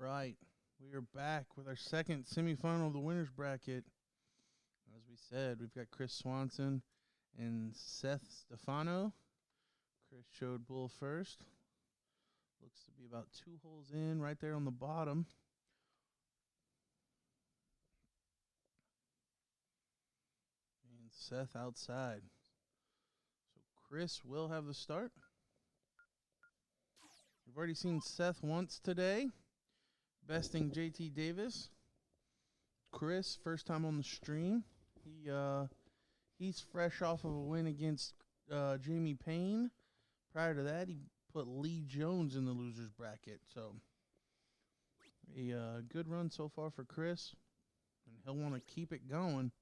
right. We are back with our second semifinal of the winner's bracket. As we said, we've got Chris Swanson and Seth Stefano. Chris showed bull first. Looks to be about 2 holes in right there on the bottom. And Seth outside. So Chris will have the start. We've already seen Seth once today, besting JT Davis. Chris, first time on the stream. He's fresh off of a win against Jamie Payne. Prior to that, he put Lee Jones in the loser's bracket. So a good run so far for Chris, and he'll want to keep it going.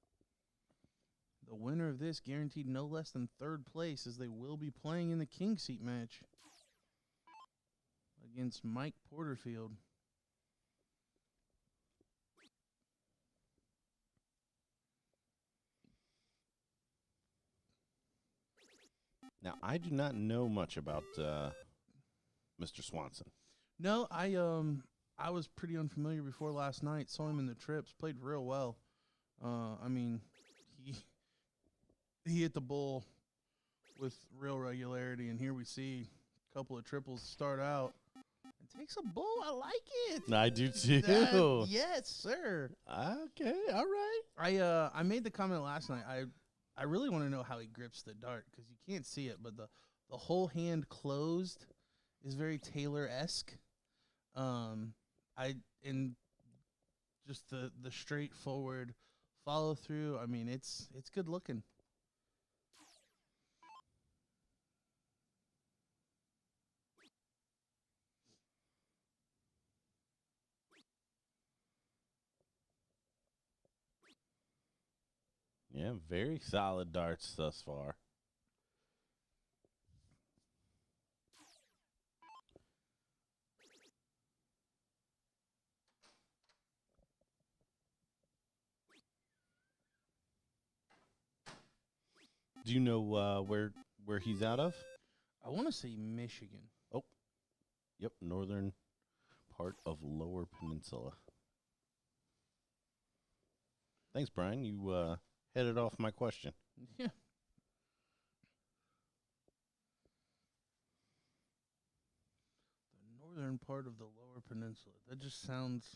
The winner of this guaranteed no less than 3rd place, as they will be playing in the king seat match against Mike Porterfield. Now, I do not know much about Mr. Swanson. No, I was pretty unfamiliar before last night. Saw him in the trips, played real well. I mean, he hit the bull with real regularity, and here we see a couple of triples start out. It takes a bull. I like it. I do too. Yes, sir. Okay, all right. I made the comment last night. I really want to know how he grips the dart, because you can't see it, but the whole hand closed is very Taylor-esque. And just the straightforward follow through. I mean, it's good looking. Yeah, very solid darts thus far. Do you know where he's out of? I want to say Michigan. Oh, yep, northern part of Lower Peninsula. Thanks, Brian. You headed off my question. Yeah. The northern part of the Lower Peninsula. That just sounds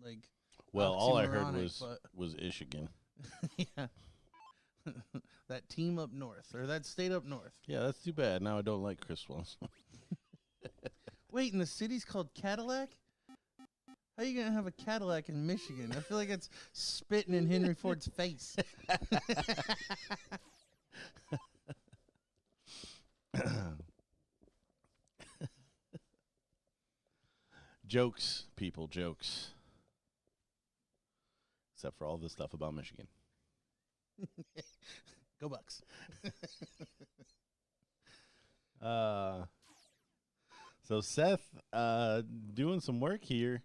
like. Well, all I heard was Michigan. Yeah. That team up north, or that state up north. Yeah, that's too bad. Now I don't like Chris Swanson. Wait, and the city's called Cadillac? How are you going to have a Cadillac in Michigan? I feel like it's spitting in Henry Ford's face. Jokes, people, jokes. Except for all this stuff about Michigan. Go Bucks. So Seth doing some work here,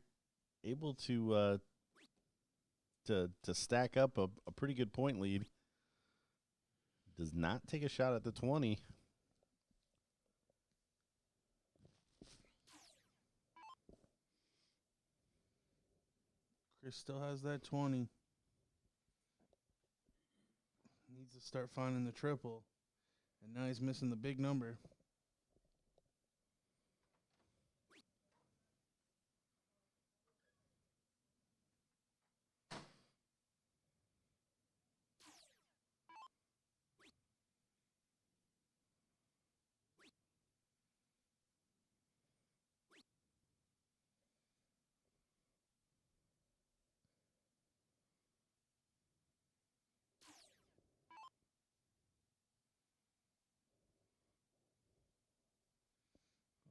able to stack up a pretty good point lead. Does not take a shot at the 20. Chris still has that 20. Needs to start finding the triple. And now he's missing the big number.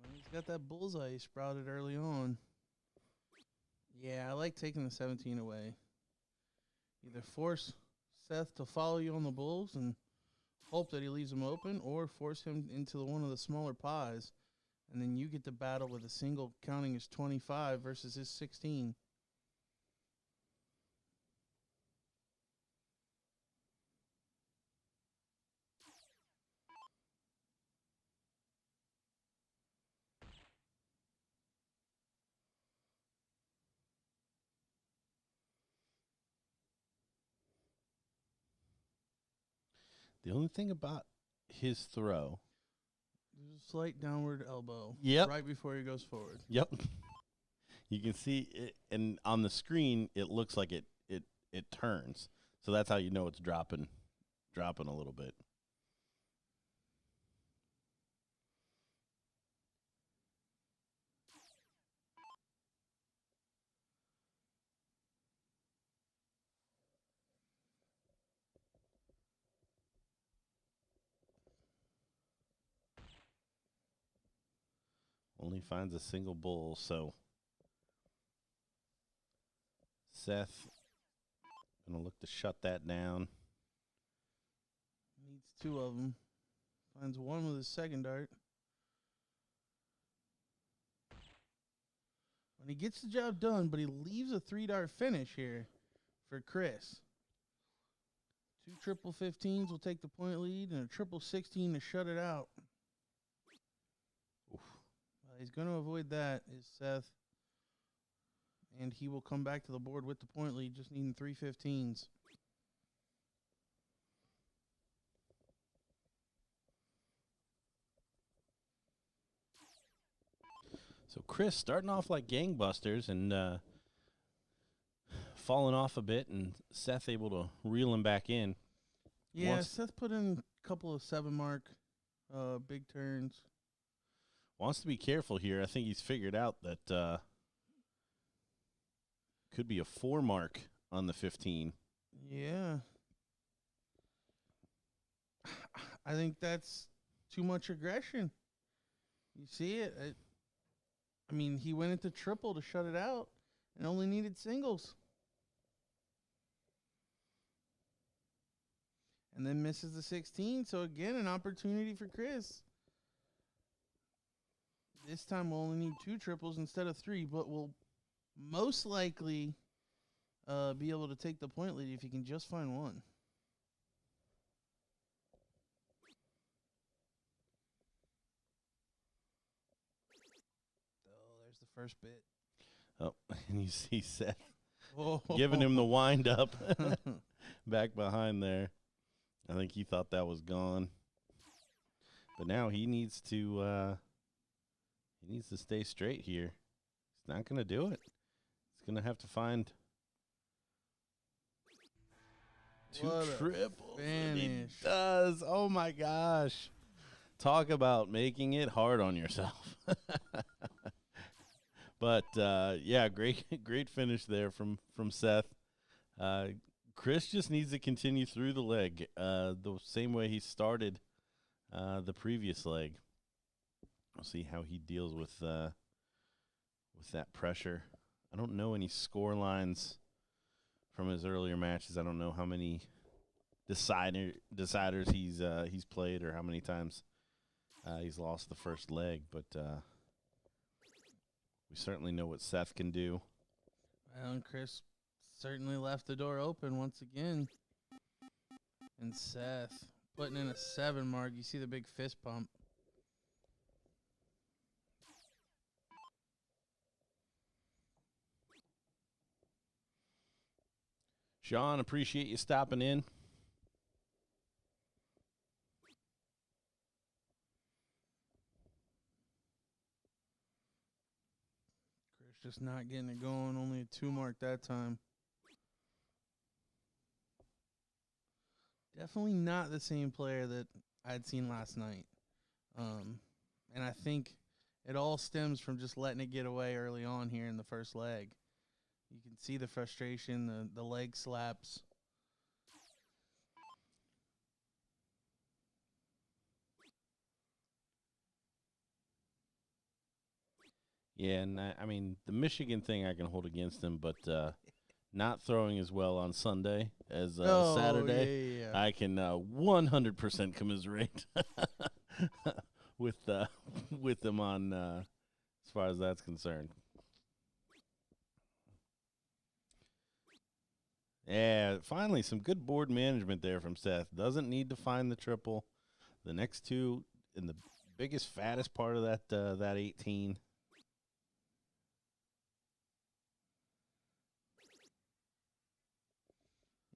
Well, he's got that bullseye he sprouted early on. Yeah, I like taking the 17 away. Either force Seth to follow you on the bulls and hope that he leaves them open, or force him into one of the smaller pies, and then you get to battle with a single counting as 25 versus his 16. The only thing about his throw. There's a slight downward elbow. Yep. Right before he goes forward. Yep. You can see it, and on the screen, it looks like it turns. So that's how you know it's dropping a little bit. Only finds a single bull, so Seth gonna look to shut that down. Needs two of them. Finds one with his second dart. And he gets the job done, but he leaves a 3-dart finish here for Chris. 2 triple 15s will take the point lead, and a triple 16 to shut it out. Oof. He's going to avoid that, is Seth. And he will come back to the board with the point lead, just needing 3 15s. So Chris starting off like gangbusters and falling off a bit, and Seth able to reel him back in. Yeah, Seth put in a couple of 7-mark big turns. Wants to be careful here. I think he's figured out that could be a 4 mark on the 15. Yeah. I think that's too much aggression. You see it? I mean, he went into triple to shut it out and only needed singles. And then misses the 16. So, again, an opportunity for Chris. This time we'll only need 2 triples instead of 3, but we'll most likely be able to take the point lead if you can just find one. Oh, there's the first bit. Oh, and you see Seth Whoa. giving him the wind up back behind there. I think he thought that was gone. But now he needs to stay straight here. He's not going to do it. He's going to have to find 2 triples. And he does. Oh, my gosh. Talk about making it hard on yourself. But, yeah, great finish there from Seth. Chris just needs to continue through the leg the same way he started the previous leg. We'll see how he deals with that pressure. I don't know any score lines from his earlier matches. I don't know how many deciders he's played or how many times he's lost the first leg, but we certainly know what Seth can do. Well, and Chris certainly left the door open once again. And Seth putting in a 7 mark. You see the big fist pump. Sean, appreciate you stopping in. Chris just not getting it going. Only a 2 mark that time. Definitely not the same player that I'd seen last night. And I think it all stems from just letting it get away early on here in the first leg. You can see the frustration, the leg slaps. Yeah, and I mean, the Michigan thing I can hold against him, but not throwing as well on Sunday as Saturday, yeah. I can 100% commiserate with him on as far as that's concerned. Yeah, finally, some good board management there from Seth. Doesn't need to find the triple. The next 2 in the biggest, fattest part of that 18.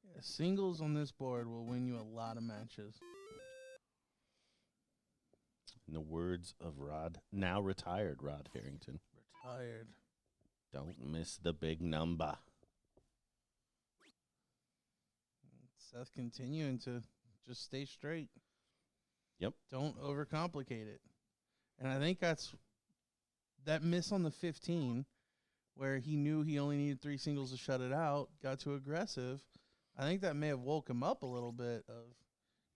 Yeah, Singles on this board will win you a lot of matches. In the words of now retired Rod Harrington. Retired. Don't miss the big number. Seth continuing to just stay straight. Yep. Don't overcomplicate it. And I think that miss on the 15 where he knew he only needed 3 singles to shut it out, got too aggressive. I think that may have woke him up a little bit of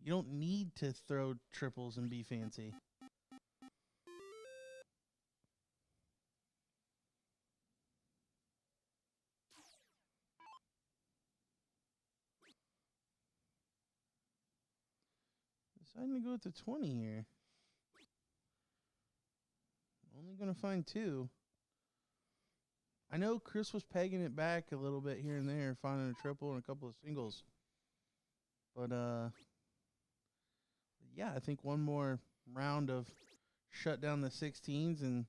you don't need to throw triples and be fancy. Deciding to go with the 20 here. Only going to find 2. I know Chris was pegging it back a little bit here and there, finding a triple and a couple of singles. But, yeah, I think one more round of shut down the 16s and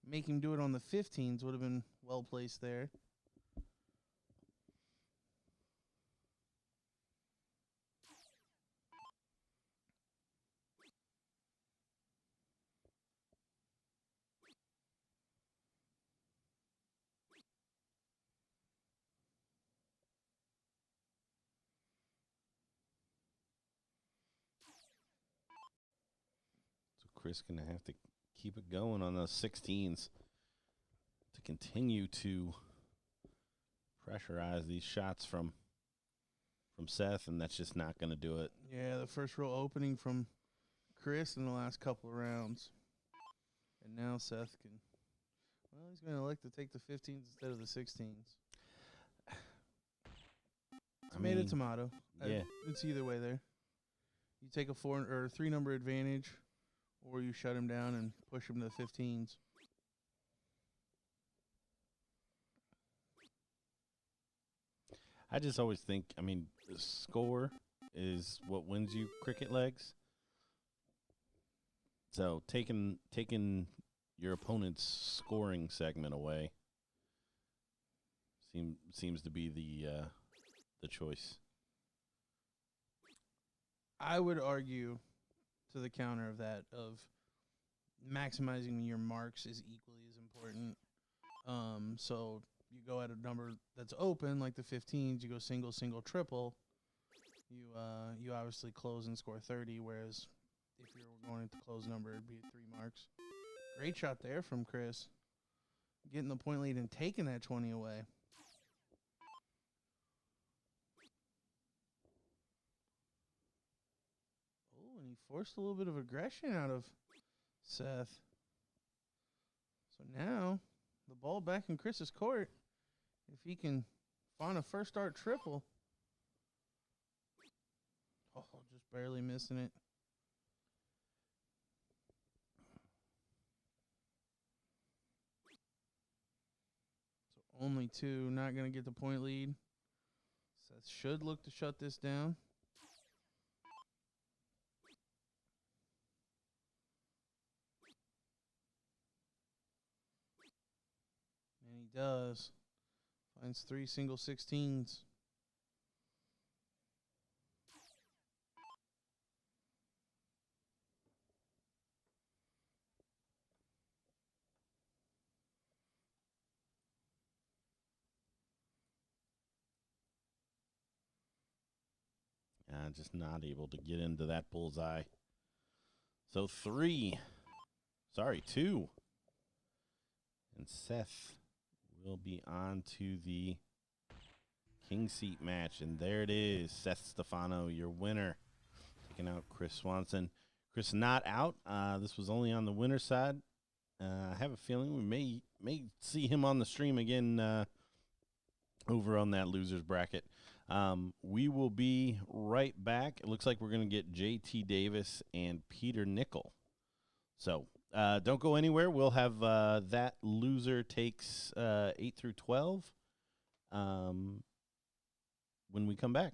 make him do it on the 15s would have been well placed there. Chris going to have to keep it going on those 16s to continue to pressurize these shots from Seth, and that's just not going to do it. Yeah, the first row opening from Chris in the last couple of rounds. And now Seth can, well, he's going to elect to take the 15s instead of the 16s. Tomato, tomato. Yeah. It's either way there. You take a 4 or 3 number advantage, or you shut him down and push him to the 15s. I just always think, the score is what wins you cricket legs. So taking your opponent's scoring segment away seems to be the choice. I would argue to the counter of that, of maximizing your marks is equally as important. So you go at a number that's open, like the 15s, you go single, single, triple. You obviously close and score 30, whereas if you're going to close number, it'd be 3 marks. Great shot there from Chris. Getting the point lead and taking that 20 away. And he forced a little bit of aggression out of Seth. So now the ball back in Chris's court. If he can find a first start triple. Oh, just barely missing it. So only 2, not going to get the point lead. Seth should look to shut this down. And he does. Finds 3 single 16s. Just not able to get into that bullseye. So 2. And Seth will be on to the king seat match. And there it is. Seth Stefano, your winner. Taking out Chris Swanson. Chris not out. This was only on the winner's side. I have a feeling we may see him on the stream again over on that loser's bracket. We will be right back. It looks like we're going to get JT Davis and Peter Nickel. So don't go anywhere. We'll have that loser takes 8 through 12 when we come back.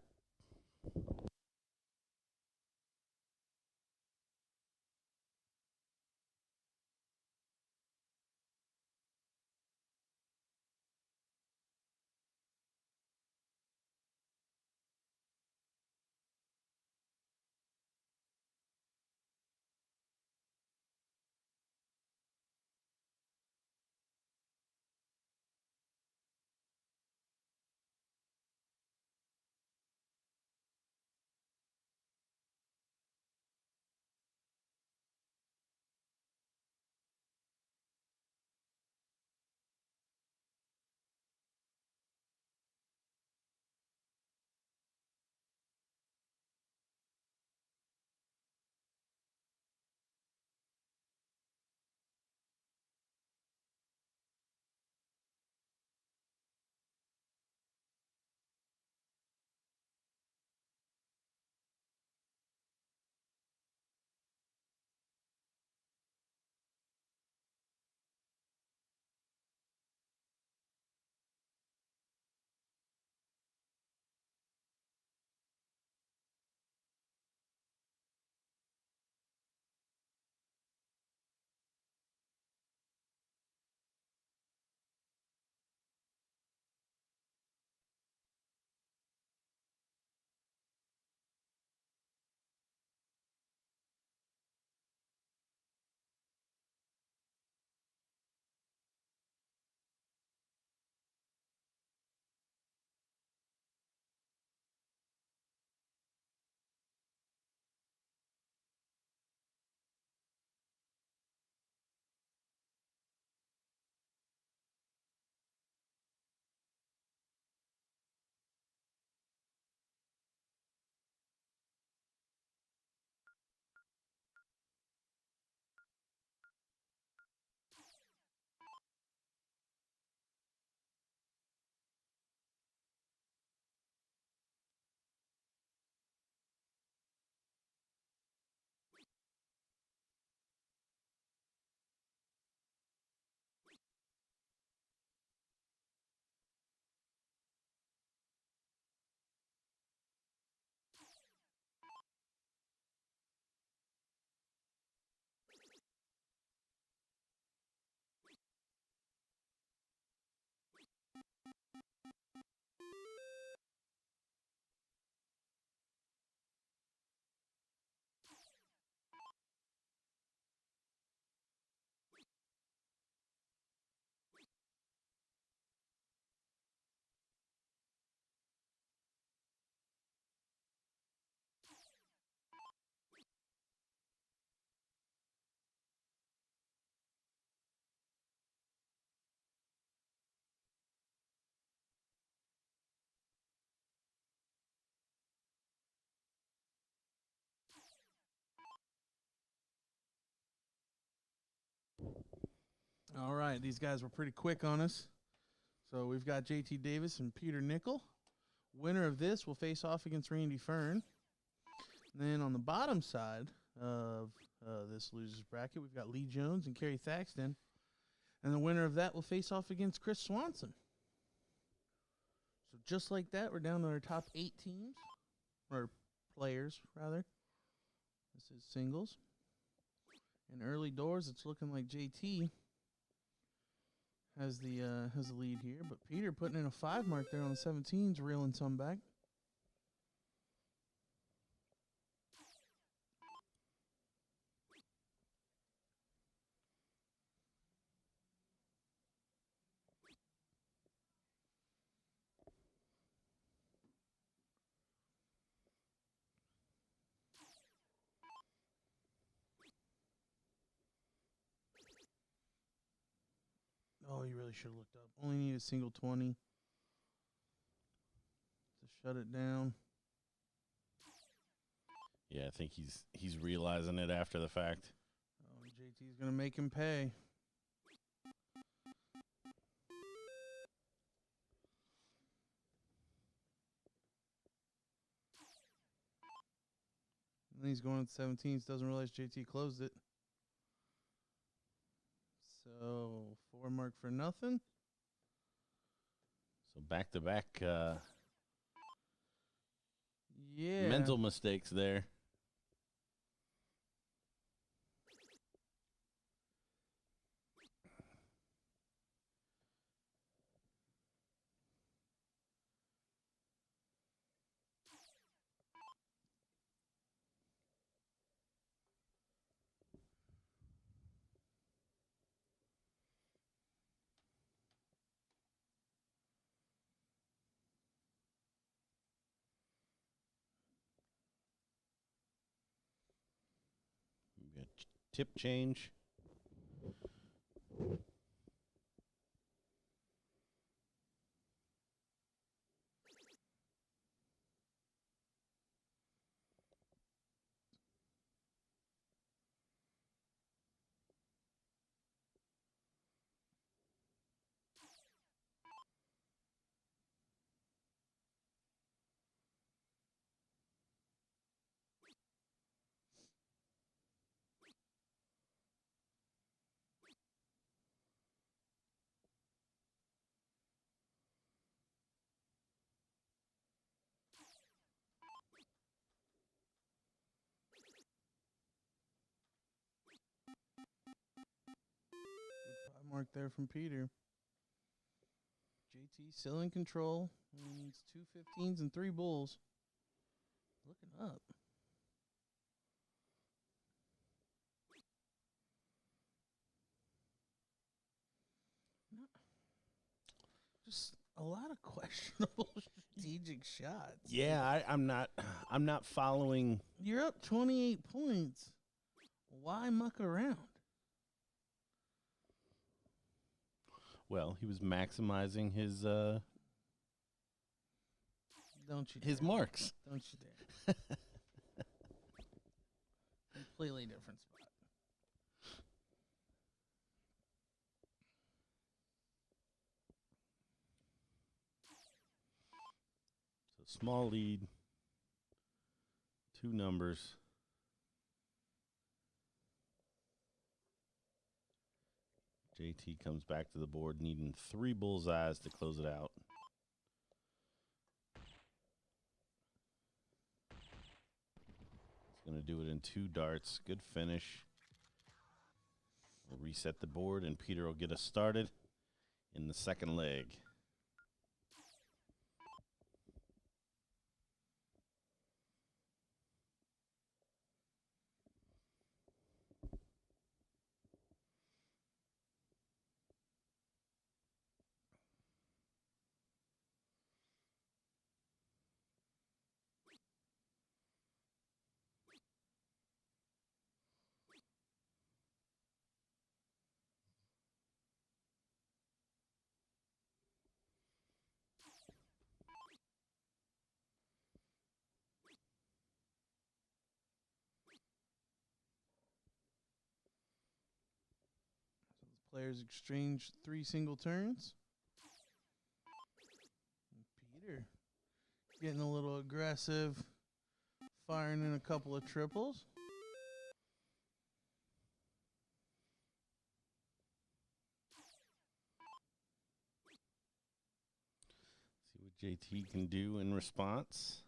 right, these guys were pretty quick on us. So we've got JT Davis and Peter Nickel. Winner of this will face off against Randy Fern. And then on the bottom side of this losers bracket, we've got Lee Jones and Kerry Thaxton. And the winner of that will face off against Chris Swanson. So just like that, we're down to our top 8 teams, or players, rather. This is singles. In early doors, it's looking like JT has the lead here, but Peter putting in a 5 mark there on the 17s, reeling some back. Oh, you really should have looked up. Only need a single 20 to shut it down. Yeah, I think he's realizing it after the fact. Oh, JT's going to make him pay. And he's going to the 17s, doesn't realize JT closed it. So 4 mark for nothing. So back-to-back yeah. mental mistakes there. We got tip change. Good 5 mark there from Peter. JT still in control. He needs 2 15s and 3 bulls. Looking up. Just a lot of questionable strategic shots. Yeah, I'm not following. You're up 28 points. Why muck around? Well, he was maximizing his Don't you dare. his marks. Don't you dare. Completely different spot. So small lead, 2 numbers. JT comes back to the board needing 3 bullseyes to close it out. He's going to do it in 2 darts. Good finish. We'll reset the board, and Peter will get us started in the second leg. players exchange 3 single turns. And Peter getting a little aggressive, firing in a couple of triples. See what JT can do in response.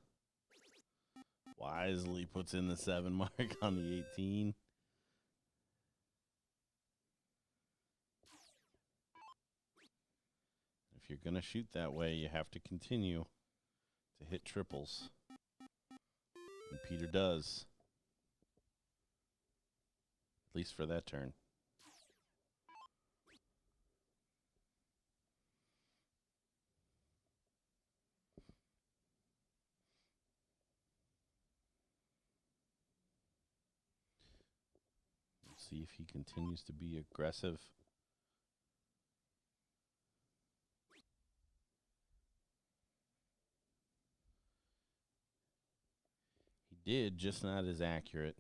Wisely puts in the 7 mark on the 18. If you're going to shoot that way, you have to continue to hit triples. And Peter does. At least for that turn. Let's see if he continues to be aggressive. Did, just not as accurate.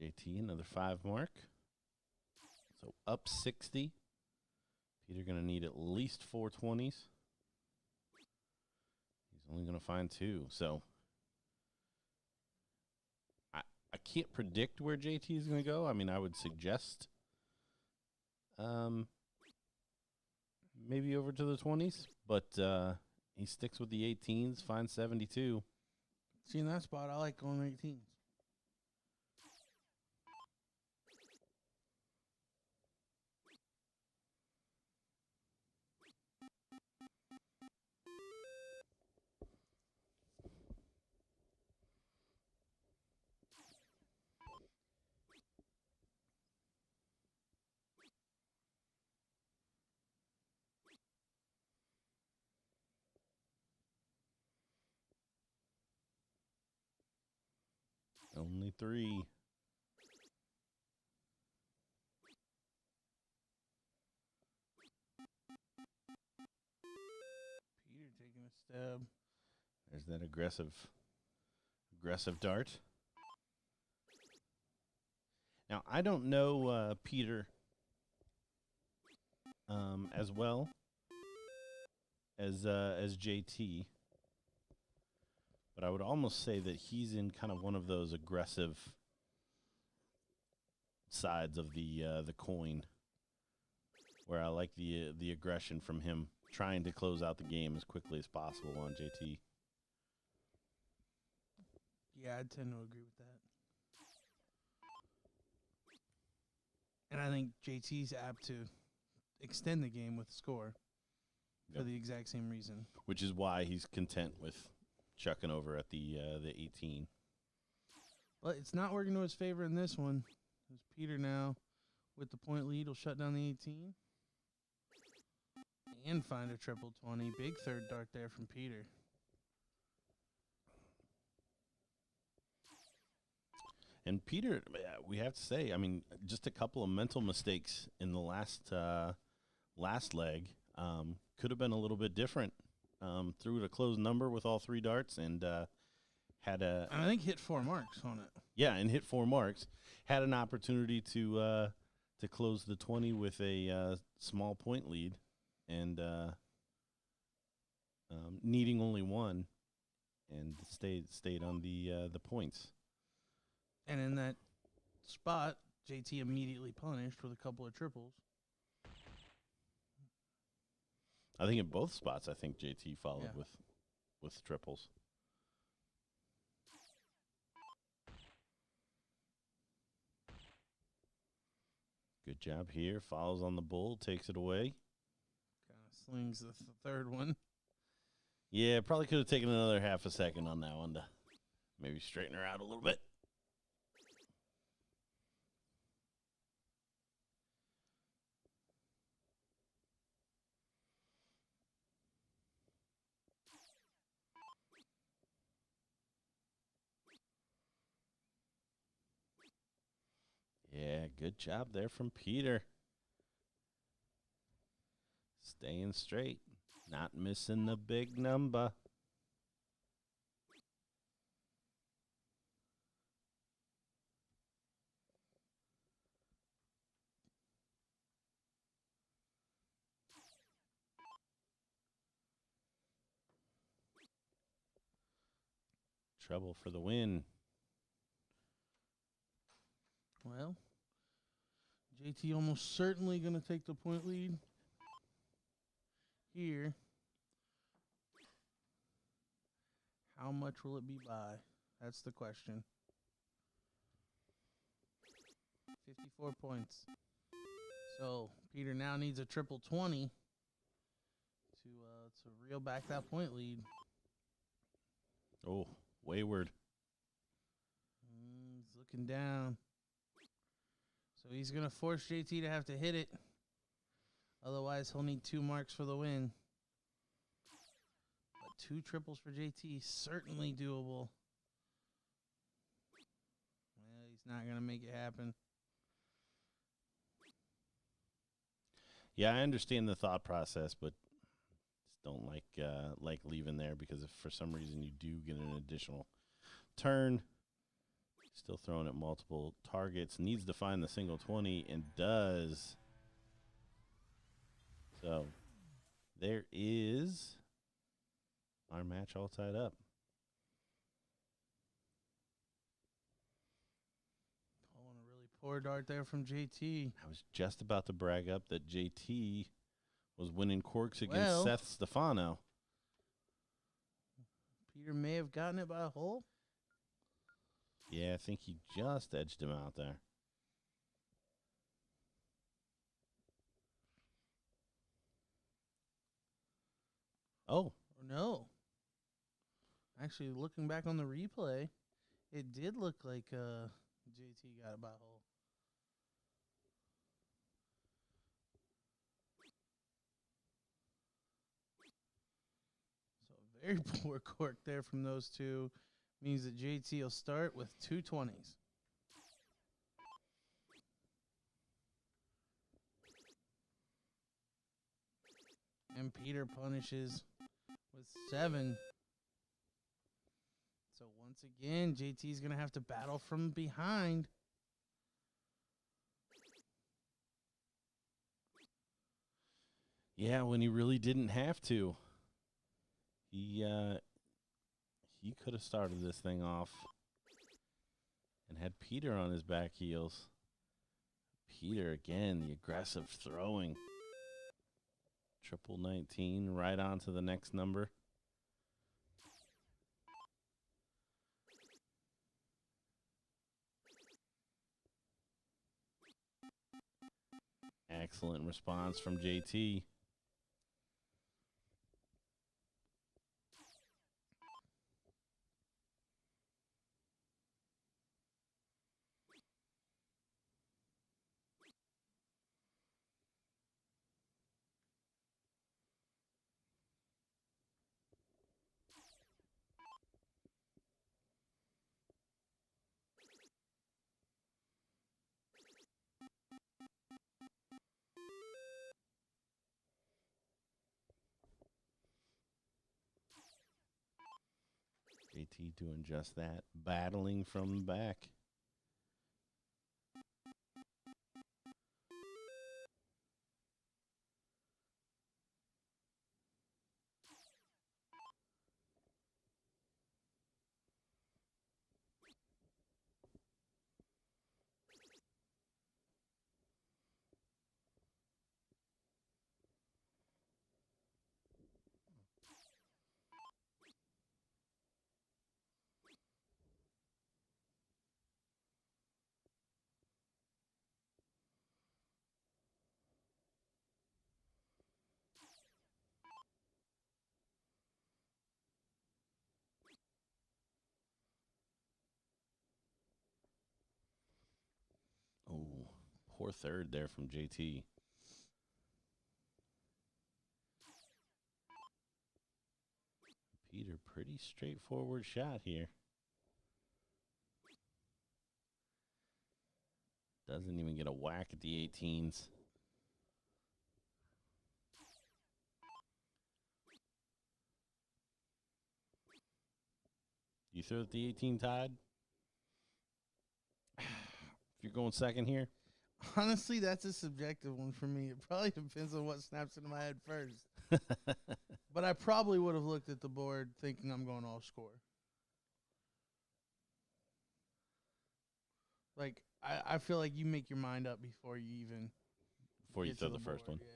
JT, another 5 mark. So up 60. Peter going to need at least 4 20s. He's only going to find 2. So I can't predict where JT is going to go. I mean, I would suggest maybe over to the 20s, but he sticks with the 18s, finds 72. See, in that spot, I like going 18s. Only 3. Peter taking a stab. There's that aggressive dart. Now, I don't know Peter as well as JT, but I would almost say that he's in kind of one of those aggressive sides of the coin, where I like the aggression from him, trying to close out the game as quickly as possible on JT. Yeah, I tend to agree with that. And I think JT's apt to extend the game with a score for the exact same reason. Which is why he's content with chucking over at the 18. But it's not working to his favor in this one. As Peter now, with the point lead, will shut down the 18. And find a triple 20. Big third dart there from Peter. And Peter, we have to say, I mean, just a couple of mental mistakes in the last leg. Could have been a little bit different. Threw it a closed number with all 3 darts and had a... I think hit 4 marks on it. Yeah, and hit 4 marks. Had an opportunity to close the 20 with a small point lead and needing only 1 and stayed on the points. And in that spot, JT immediately punished with a couple of triples. I think in both spots, I think JT followed with triples. Good job here. Follows on the bull, takes it away. Kind of slings the third one. Yeah, probably could have taken another half a second on that one to maybe straighten her out a little bit. Yeah, good job there from Peter. Staying straight. Not missing the big number. Trouble for the win. Well, JT almost certainly going to take the point lead here. How much will it be by? That's the question. 54 points. So Peter now needs a triple 20 to reel back that point lead. Oh, wayward. He's looking down. So he's going to force JT to have to hit it. Otherwise, he'll need 2 marks for the win. But 2 triples for JT, certainly doable. Well, he's not going to make it happen. Yeah, I understand the thought process, but just don't like leaving there, because if for some reason you do get an additional turn, still throwing at multiple targets, needs to find the single 20 and does. So there is our match all tied up. Pulling a really poor dart there from JT. I was just about to brag up that JT was winning corks against Seth Stefano. Peter may have gotten it by a hole. Yeah, I think he just edged him out there. Oh. No. Actually, looking back on the replay, it did look like JT got it by a hole. So very poor cork there from those two. Means that JT will start with 2 20s. And Peter punishes with 7. So once again, JT's going to have to battle from behind. Yeah, when he really didn't have to. He could have started this thing off and had Peter on his back heels. Peter, again, the aggressive throwing. Triple 19, right on to the next number. Excellent response from JT. JT doing just that, battling from the back. Oh, poor third there from JT. Peter, pretty straightforward shot here. Doesn't even get a whack at the 18s. You throw at the 18 Tide? If you're going second here? Honestly, that's a subjective one for me. It probably depends on what snaps into my head first. But I probably would have looked at the board thinking I'm going all score. Like, I feel like you make your mind up before you even Before you get throw to the first board. one. Yeah.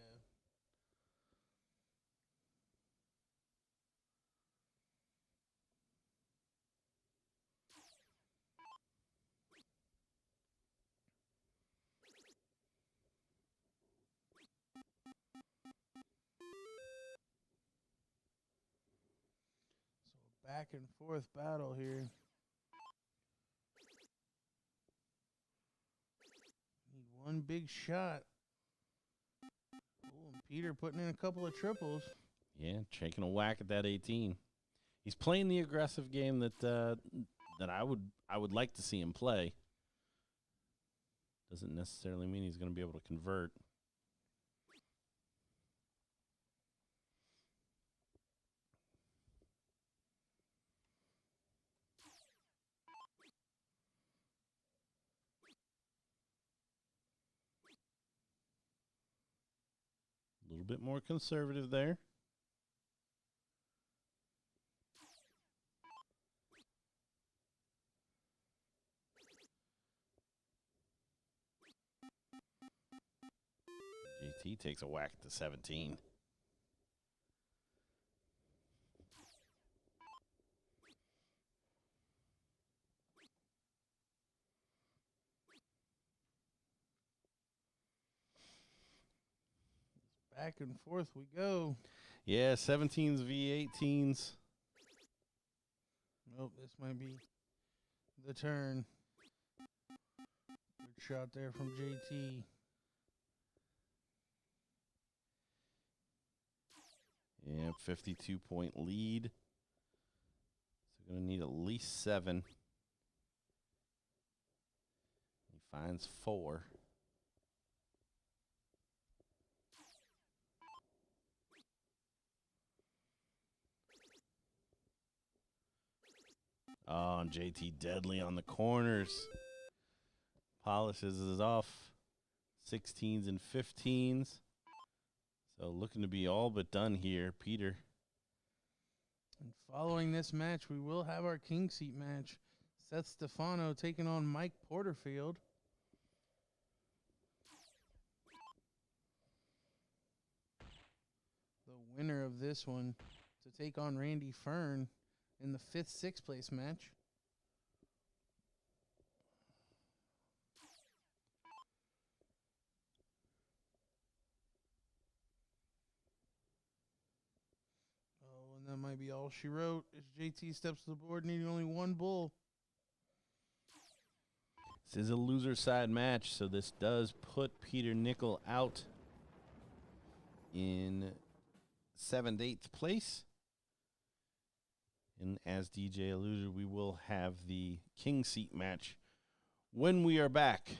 So back and forth battle here. Need one big shot. Oh, and Peter putting in a couple of triples. Yeah, taking a whack at that 18. He's playing the aggressive game that I would like to see him play. Doesn't necessarily mean he's going to be able to convert. A little bit more conservative there. JT takes a whack at the 17. Back and forth we go. Yeah, 17s v 18s. Nope, this might be the turn. Good shot there from JT. Yeah, 52-point lead. So going to need at least 7. He finds 4. Oh, and JT deadly on the corners. Polishes it off. 16s and 15s. So looking to be all but done here, Peter. And following this match, we will have our king seat match. Seth Stefano taking on Mike Porterfield. The winner of this one to take on Randy Fern in the 5th, 6th place match. Oh, and that might be all she wrote as JT steps to the board needing only one bull. This is a loser side match, so this does put Peter Nickel out in 7th, 8th place. And as DJ alluded, we will have the king seat match when we are back.